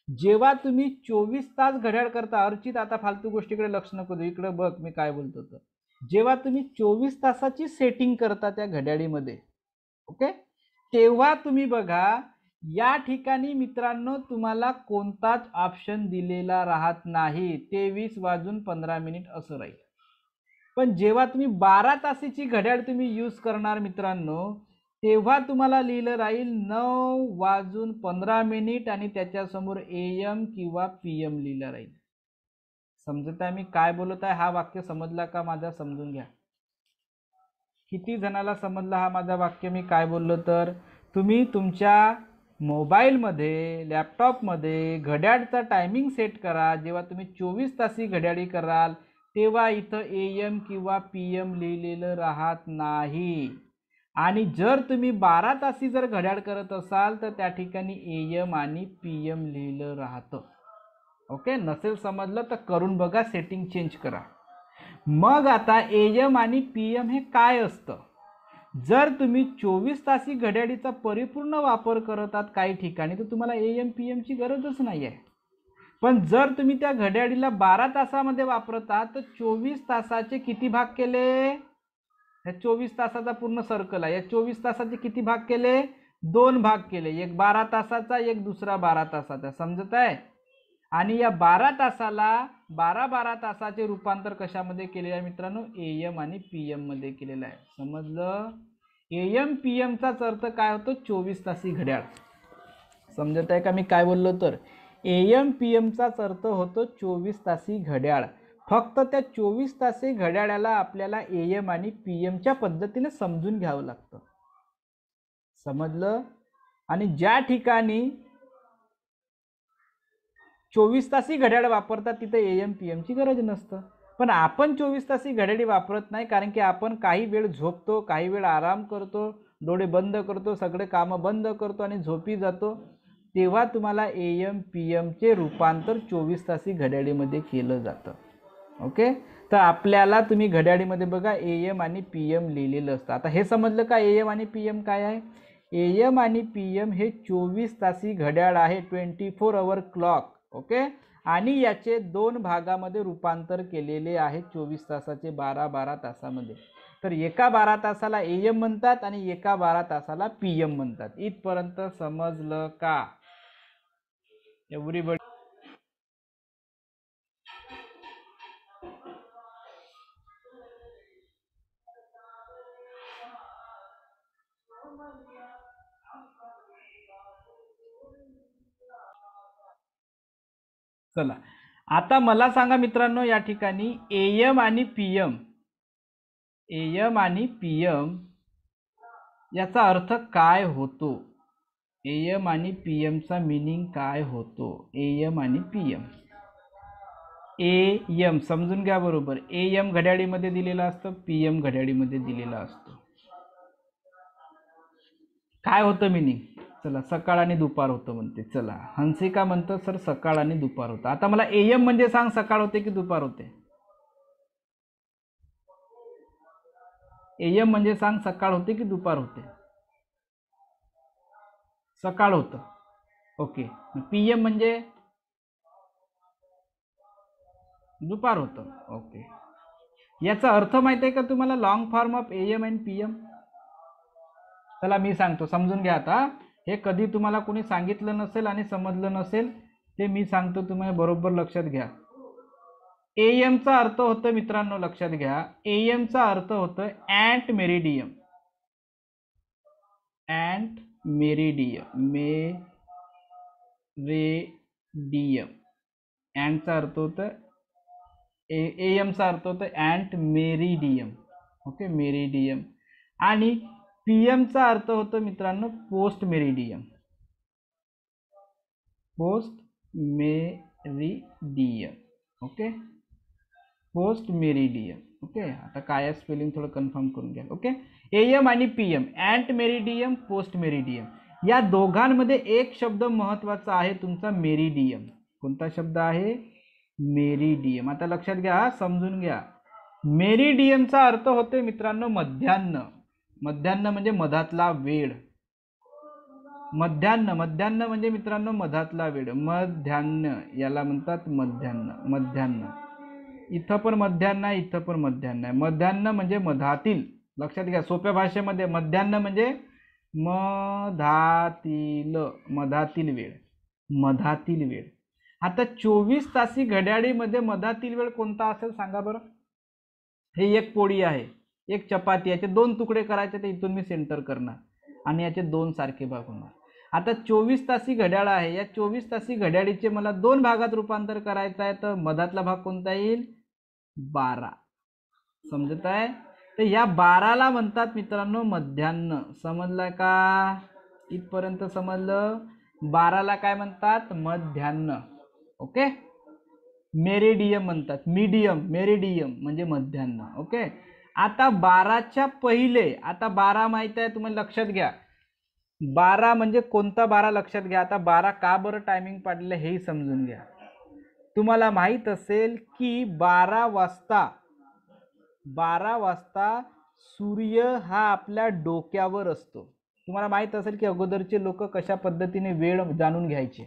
जेव्हा तुम्ही 24 तास घड्याळ करता, अर्चित आता फालतू गोष्टीकडे लक्ष नको देऊ, इकडे बघ मी काय बोलतो. तर जेव्हा तुम्ही 24 तासाची सेटिंग करता त्या घड्याळीमध्ये, ओके, तेव्हा तुम्ही बघा या ठिकाणी मित्रांनो तुम्हाला कोणताच ऑप्शन दिलेला राहत नाही. 23 वाजून 15 मिनिट असं राहील. पण जेव्हा तुम्ही 12 तासाची घड्याळ तुम्ही यूज करणार मित्रांनो, तेव्हा तुम्हाला लिहिलं राहील 9 वाजून 15 मिनिट आणि त्याच्यासमोर AM किंवा PM लिहिलं राहील. समजत आहे मी काय बोलत आहे? हा वाक्य समजला का माझा? समजून घ्या. किती जणाला समजला हा माझा वाक्य मी काय बोललो? तर तुम्ही तुमच्या मोबाईलमध्ये, लॅपटॉपमध्ये घड्याळचा टायमिंग सेट करा. जेव्हा तुम्ही 24 तासी घड्याळी कराल तेव्हा इथं AM किंवा PM लिहिलेलं राहत नाही. आणि जर तुम्ही 12 तासी जर घड्याळ करत असाल तर त्या ठिकाणी AM आणि PM लिहिलं राहतं. ओके, नसेल समजलं तर करून बघा, सेटिंग चेंज करा. मग आता AM आणि PM हे काय असतं? जर तुम्ही 24 तासी घड्याळीचा परिपूर्ण वापर करत आहात काही ठिकाणी तर तुम्हाला AM PM ची गरजच नाही आहे. पण जर तुम्ही त्या घड्याळीला 12 तासामध्ये वापरत आहात तर 24 तासाचे किती भाग केले? या 24 तासाचा पूर्ण सर्कल आहे. या 24 तासाचे किती भाग केले? 2 भाग केले. एक 12 तासाचा, एक दुसरा 12 तासाचा. समजत आहे? आणि या 12 तासाला 12 तासाचे रूपांतर कशामध्ये केलेलं आहे मित्रांनो? AM आणि PM मध्ये केलेलं आहे. समजलं? AM PM चाच अर्थ काय होतो? 24 तासी घड्याळ. समजत आहे का मी काय बोललो तर? AM PM चाच अर्थ होतो 24 तासी घड्याळ. फक्त त्या 24 तासी घड्याळाला आपल्याला AM आणि PM च्या पद्धतीने समजून घ्यावं लागतं. समजलं? आणि ज्या ठिकाणी 24 तासी घड्याळ वापरतात तिथे AM PM ची गरज नसतं. पण आपण 24 तासी घड्याळी वापरत नाही कारण की आपण काही वेळ झोपतो, काही वेळ आराम करतो, डोळे बंद करतो, सगळे कामं बंद करतो आणि झोपी जातो. तेव्हा तुम्हाला AM PM चे रूपांतर 24 तासी घड्याळीमध्ये केलं जातं. ओके, तर आपल्याला तुम्ही घड्याळीमध्ये बघा AM आणि PM लिहिलेलं असतं. आता हे समजलं का AM आणि PM काय आहे? AM आणि PM हे 24 तासी घड्याळ आहे, 24 आवर क्लॉक. ओके, आणि याचे 2 भागामध्ये रूपांतर केलेले आहे 24 तासाचे 12 तासामध्ये. तर एका 12 तासाला AM म्हणतात आणि एका 12 तासाला PM म्हणतात. इथपर्यंत समजलं का? एव्हरीबडी चला, आता मला सांगा मित्रांनो या ठिकाणी AM आणि PM याचा अर्थ काय होतो? AM आणि PM चा मीनिंग काय होतो? AM आणि PM. AM समजून घ्या बरोबर. AM घड्याळीमध्ये दिलेला असतो, PM घड्याळीमध्ये दिलेला असतो. काय होतं मीनिंग? चला, सकाळ आणि दुपार होतं म्हणते. चला, हंसिका म्हणतं सर सकाळ आणि दुपार होतं. आता मला AM म्हणजे सांग, सकाळ होते की दुपार होते? AM म्हणजे सांग, सकाळ होते की दुपार होते? सकाळ होतं. ओके, PM म्हणजे दुपार होतं. ओके, याचा अर्थ माहिती आहे का तुम्हाला? Long form of AM and PM. चला मी सांगतो, समजून घ्या. आता हे कधी तुम्हाला कोणी सांगितलं नसेल आणि समजलं नसेल ते मी सांगतो, तुम्ही बरोबर लक्षात घ्या. AM चा अर्थ होतं मित्रांनो, लक्षात घ्या, AM चा अर्थ होतं ante meridiem. Ante meridiem, meridiem. Ante चा अर्थ होतं, AM चा अर्थ होतं अँट मेरिडियम. Okay, meridiem. आणि PM चा अर्थ होतो मित्रांनो post meridiem. Post meridiem. Okay, post meridiem. Okay, आता काय स्पेलिंग थोडं कन्फर्म करून घ्या. ओके, AM आणि PM, ante meridiem, post meridiem. या दोघांमध्ये एक शब्द महत्वाचा आहे तुमचा, मेरिडियम. कोणता शब्द आहे? मेरिडियम. आता लक्षात घ्या, समजून घ्या. मेरिडियमचा अर्थ होते मित्रांनो मध्यान्ह. मध्यान्ह म्हणजे मधातला वेळ. मध्यान्ह म्हणजे मित्रांनो मधातला वेळ. मध्यान्ह याला म्हणतात मध्यान्ह. मध्यान्ह, इथं पण मध्यान्ह आहे, इथं पण मध्यान्ह आहे. मध्यान्ह म्हणजे मधातील. लक्षात घ्या, सोप्या भाषेमध्ये मध्यान्ह म्हणजे मधातील वेळ. मधातील वेळ. आता 24 तासी घड्याळीमध्ये मधातील वेळ कोणता असेल सांगा बरं? हे एक पोळी आहे, एक चपाती, याचे 2 तुकडे करायचे, तर इथून मी सेंटर करणार आणि याचे 2 सारखे भाग होणार. आता 24 तासी घड्याळ आहे, या 24 तासी घड्याळीचे मला 2 भागात रूपांतर करायचं आहे, तर मधातला भाग कोणता येईल? 12. समजत आहे? तर या 12ला म्हणतात मित्रांनो मध्यान्ह. समजलं का? इथपर्यंत समजलं? 12ला काय म्हणतात? मध्यान्ह. ओके, मेरिडियम म्हणतात. मेरिडियम म्हणजे मध्यान्ह. ओके, आता 12च्या पहिले, आता 12 माहित आहे तुम्हाला, लक्षात घ्या. 12 म्हणजे कोणता 12 लक्षात घ्या. आता 12 का बरं टायमिंग पाडलं हेही समजून घ्या. तुम्हाला माहित असेल की 12 वाजता 12 वाजता सूर्य हा आपल्या डोक्यावर असतो. तुम्हाला माहित असेल की अगोदरचे लोक कशा पद्धतीने वेळ जाणून घ्यायचे.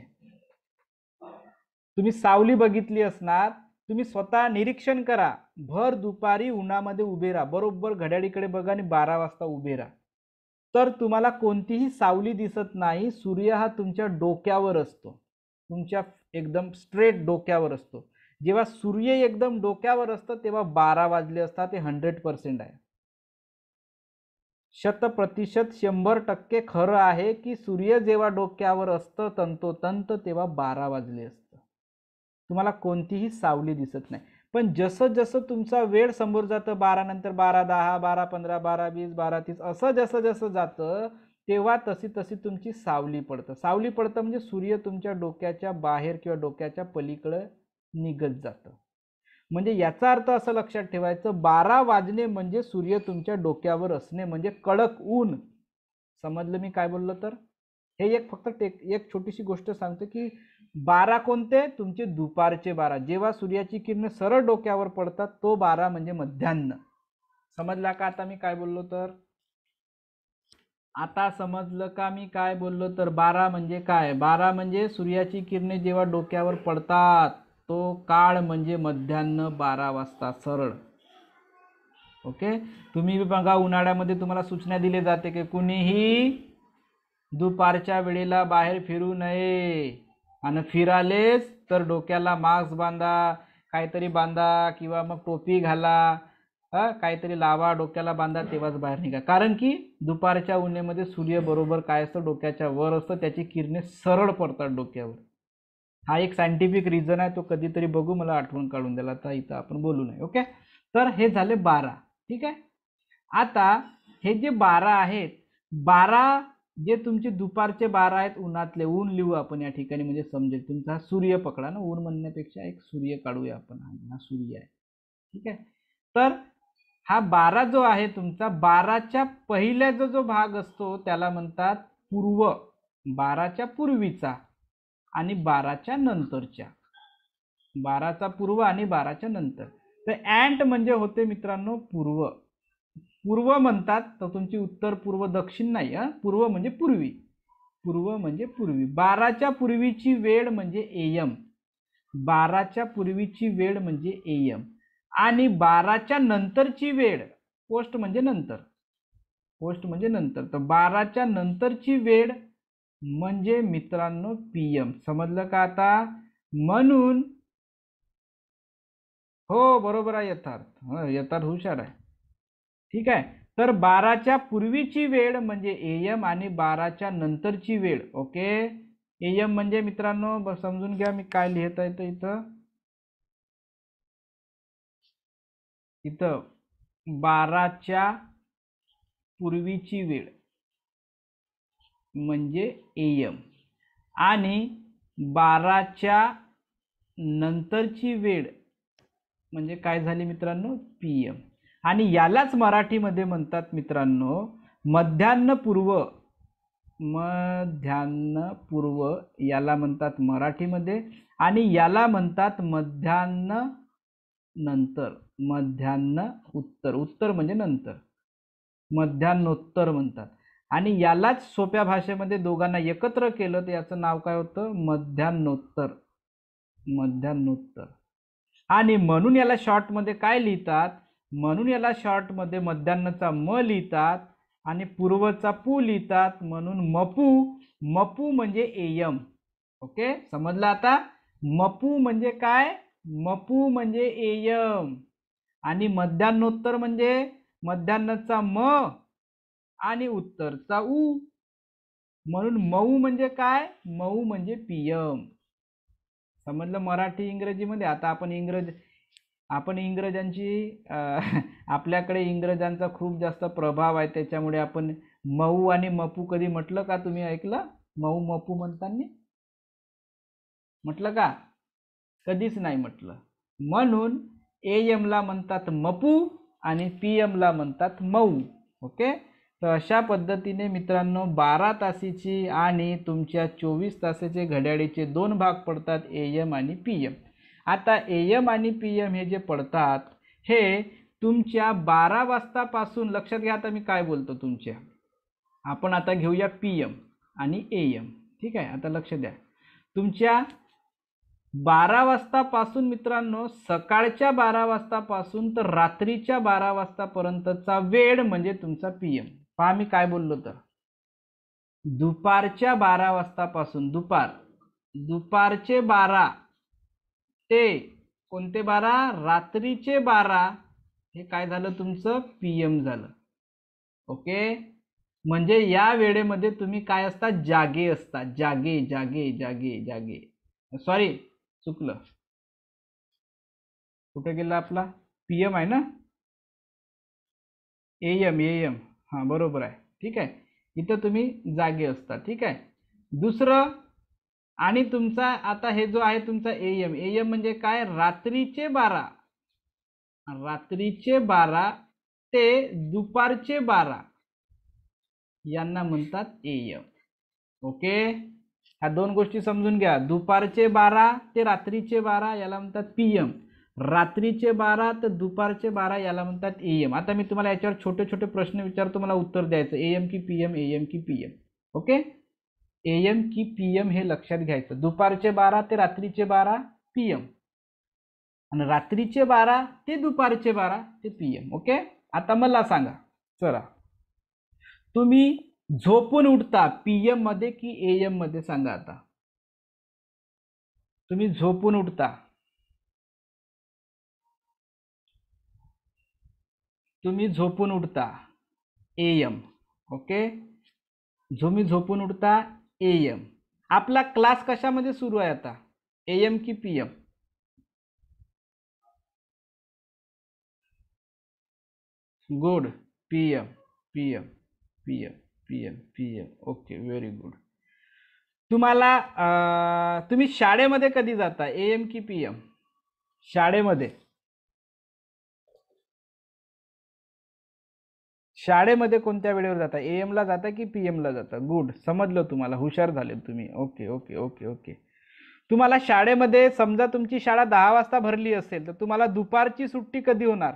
तुम्ही सावली बघितली असणार, तुम्ही स्वतः निरीक्षण करा. भर दुपारी उन्हामध्ये उभे राहा, बरोबर घड्याळीकडे बघा आणि 12 वाजता उभे राहा, तर तुम्हाला कोणतीही सावली दिसत नाही. सूर्य हा तुमच्या डोक्यावर असतो, तुमच्या एकदम स्ट्रेट डोक्यावर असतो. जेव्हा सूर्य एकदम डोक्यावर असतं तेव्हा 12 वाजले असतात. हे 100% आहे, 100% 100% खरं आहे की सूर्य जेव्हा डोक्यावर असतं तंतोतंत तेव्हा 12 वाजले असतं. तुम्हाला कोणतीही सावली दिसत नाही. पण जसं जसं तुमचा वेळ समोर जातं, 12 नंतर 12:10, 12:15, 12:20, 12:30 असं जसं जसं जातं तेव्हा तशी तशी तुमची सावली पडतं. सावली पडतं म्हणजे सूर्य तुमच्या डोक्याच्या बाहेर किंवा डोक्याच्या पलीकडे निघत जातं. म्हणजे याचा अर्थ असं लक्षात ठेवायचं, 12 वाजणे म्हणजे सूर्य तुमच्या डोक्यावर असणे म्हणजे कडक ऊन. समजलं मी काय बोललो तर? हे एक फक्त एक छोटीशी गोष्ट सांगतो की 12 कोणते? तुमचे दुपारचे 12, जेव्हा सूर्याची किरण सरळ डोक्यावर पडतात तो 12 म्हणजे मध्यान्ह. समजला का आता मी काय बोललो तर? आता समजलं का मी काय बोललो तर? 12 म्हणजे काय? 12 म्हणजे सूर्याची किरणे जेव्हा डोक्यावर पडतात तो काळ म्हणजे मध्यान्ह 12 वाजता सरळ. ओके. तुम्ही बघा उन्हाळ्यामध्ये तुम्हाला सूचना दिली जाते की कुणीही दुपारच्या वेळेला बाहेर फिरू नये, आणि फिरालेच तर डोक्याला मास्क बांधा, काहीतरी बांधा किंवा मग टोपी घाला, काहीतरी लावा, डोक्याला बांधा, तेव्हाच बाहेर निघा. कारण की दुपारच्या उन्हामध्ये सूर्य बरोबर काय असतं, डोक्याच्या वर असतं, त्याची किरणे सरळ पडतात डोक्यावर. हा एक सायंटिफिक रिझन आहे, तो कधीतरी बघू, मला आठवण काढून द्याला, तर इथं आपण बोलू नये. ओके. तर हे झाले 12. ठीक आहे. आता हे जे 12 आहेत, 12 जे तुमचे दुपारचे 12 आहेत उन्हातले, ऊन लिहू आपण या ठिकाणी म्हणजे समजेल. तुमचा सूर्य पकडा ना, ऊन म्हणण्यापेक्षा एक सूर्य काढूया आपण. हा सूर्य आहे. ठीक आहे. तर हा 12 जो आहे तुमचा, 12च्या पहिल्या जो भाग असतो त्याला म्हणतात पूर्व, 12च्या पूर्वीचा आणि 12च्या नंतरच्या. 12चा पूर्व आणि 12च्या नंतर. तर अँट म्हणजे होते मित्रांनो पूर्व. पूर्व म्हणतात तर तुमची उत्तर पूर्व दक्षिण नाही, पूर्व म्हणजे पूर्वी. पूर्व म्हणजे पूर्वी. 12च्या पूर्वीची वेळ म्हणजे एएम. 12च्या पूर्वीची वेळ म्हणजे एएम. आणि 12च्या नंतरची वेळ पोस्ट म्हणजे नंतर. पोस्ट म्हणजे नंतर. तर 12च्या नंतरची वेळ म्हणजे मित्रांनो पीएम. समजलं का आता? म्हणून हो बरोबर आहे यथार्थ. यथार्थ हुशार आहे. ठीक आहे. तर 12च्या पूर्वीची वेळ म्हणजे एएम आणि 12च्या नंतरची वेळ. ओके. एएम म्हणजे मित्रांनो समजून घ्या मी काय लिहित आहे तर इथं 12च्या पूर्वीची वेळ म्हणजे एएम आणि 12च्या नंतरची वेळ म्हणजे काय झाली मित्रांनो पीएम. आणि यालाच मराठीमध्ये म्हणतात मित्रांनो मध्यान्ह पूर्व. मध्यान्ह पूर्व याला म्हणतात मराठीमध्ये, आणि याला म्हणतात मध्यान्ह नंतर. मध्यान्ह उत्तर, उत्तर म्हणजे नंतर, मध्यान्होत्तर म्हणतात. आणि यालाच सोप्या भाषेमध्ये दोघांना एकत्र केलं तर याचं नाव काय होतं? मध्यान्होत्तर. मध्यान्होत्तर. आणि म्हणून याला शॉर्टमध्ये काय लिहितात? म्हणून याला शॉर्टमध्ये मध्यान्हचा म लिहितात आणि पूर्वचा पू लिहितात, म्हणून मपू. मपू म्हणजे एएम. ओके. समजलं आता? मपू म्हणजे काय? मपू म्हणजे एएम. आणि मध्यान्होत्तर म्हणजे मध्यान्हचा म आणि उत्तरचा उ, म्हणून मऊ म्हणजे काय? मऊ म्हणजे पीएम. समजलं मराठी इंग्रजीमध्ये? आता आपण इंग्रजांची आपल्याकडे इंग्रजांचा खूप जास्त प्रभाव आहे, त्याच्यामुळे आपण मऊ आणि मपू कधी म्हटलं का? तुम्ही ऐकलं मऊ मपू म्हणताना? म्हटलं का? कधीच नाही म्हटलं. म्हणून एएम ला म्हणतात मपू आणि पीएम ला म्हणतात मऊ. ओके. तर अशा पद्धतीने मित्रांनो 12 तासाची आणि तुमच्या 24 तासाचे घड्याळीचे दोन भाग पडतात, एएम आणि पीएम. आता एएम आणि पीएम हे जे पडतात हे तुमच्या 12 वाजतापासून, लक्षात घ्या आता मी काय बोलतो तुमच्या, आपण आता घेऊया PM आणि AM, ठीक आहे. आता लक्ष द्या, तुमच्या 12 वाजतापासून मित्रांनो, सकाळच्या 12 वाजतापासून तर रात्रीच्या 12 वाजतापर्यंतचा वेळ म्हणजे तुमचा PM. पहा मी काय बोललो, तर दुपारच्या 12 वाजतापासून, दुपारचे 12 ते कोणते 12, रात्रीचे 12, हे काय झालं तुमचं PM झालं. ओके, म्हणजे या वेळेमध्ये तुम्ही काय असता, जागे असता, जागे जागे जागे जागे. सॉरी चुकलं, कुठे गेला आपला PM आहे ना, AM, हां बरोबर आहे, ठीक आहे. इथं तुम्ही जागे असता, ठीक आहे. दुसरं, आणि तुमचा आता हे जो आहे तुमचा AM म्हणजे काय, रात्रीचे 12 ते दुपारचे 12 यांना म्हणतात AM. ओके, ह्या दोन गोष्टी समजून घ्या. दुपारचे 12 ते रात्रीचे 12 याला म्हणतात PM, रात्रीचे 12 ते दुपारचे 12 याला म्हणतात AM. आता मी तुम्हाला याच्यावर छोटे छोटे प्रश्न विचारतो, मला उत्तर द्यायचं, AM की PM, AM की PM. ओके, AM की PM हे लक्षात घ्यायचं. दुपारचे 12 ते रात्रीचे 12 PM, आणि रात्रीचे 12 ते दुपारचे 12 ते PM. ओके, आता मला सांगा, चला तुम्ही झोपून उठता PM मध्ये की AM मध्ये, सांगा आता. तुम्ही झोपून उठता, AM. ओके, तुम्ही झोपून उठता AM. आपला क्लास कशामध्ये सुरू आहे आता, AM की PM? Good, PM. Okay, very good. तुम्ही शाळेमध्ये कधी जाता, AM की PM? शाळेमध्ये कोणत्या वेळेवर जाता, AM ला जाता की PM ला जाता? गुड, समजलं तुम्हाला, हुशार झाले तुम्ही. Okay okay okay okay. तुम्हाला शाळेमध्ये, समजा तुमची शाळा 10 वाजता भरली असेल, तर तुम्हाला दुपारची सुट्टी कधी होणार,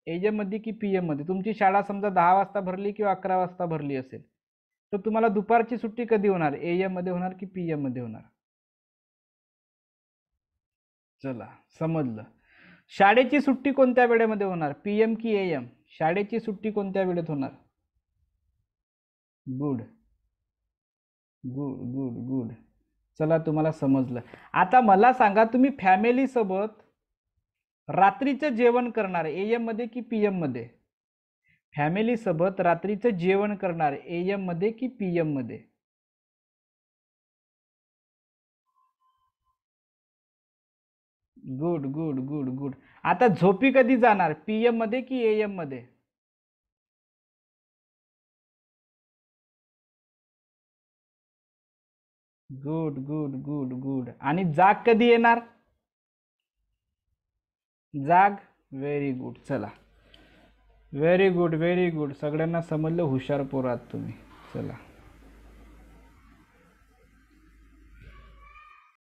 AM मध्ये की PM मध्ये? तुमची शाळा समजा 10 वाजता भरली किंवा 11 वाजता भरली असेल, तर तुम्हाला दुपारची सुट्टी कधी होणार, AM मध्ये होणार की PM मध्ये होणार? चला समजलं. शाळेची सुट्टी कोणत्या वेळेमध्ये होणार, PM की AM? शाळेची सुट्टी कोणत्या वेळेत होणार? Good good good good. चला तुम्हाला समजलं. आता मला सांगा, तुम्ही फॅमिली सोबत रात्रीचं जेवण करणार AM मध्ये की PM मध्ये? फॅमिली सोबत रात्रीचं जेवण करणार AM मध्ये की PM मध्ये? Good good good good. आता झोपी कधी जाणार, PM मध्ये की AM मध्ये? Good good good good. आणि जाग कधी येणार, जाग? Very good. चला, व्हेरी गुड व्हेरी गुड. सगळ्यांना समजलं, हुशार पोरं आहात तुम्ही. चला.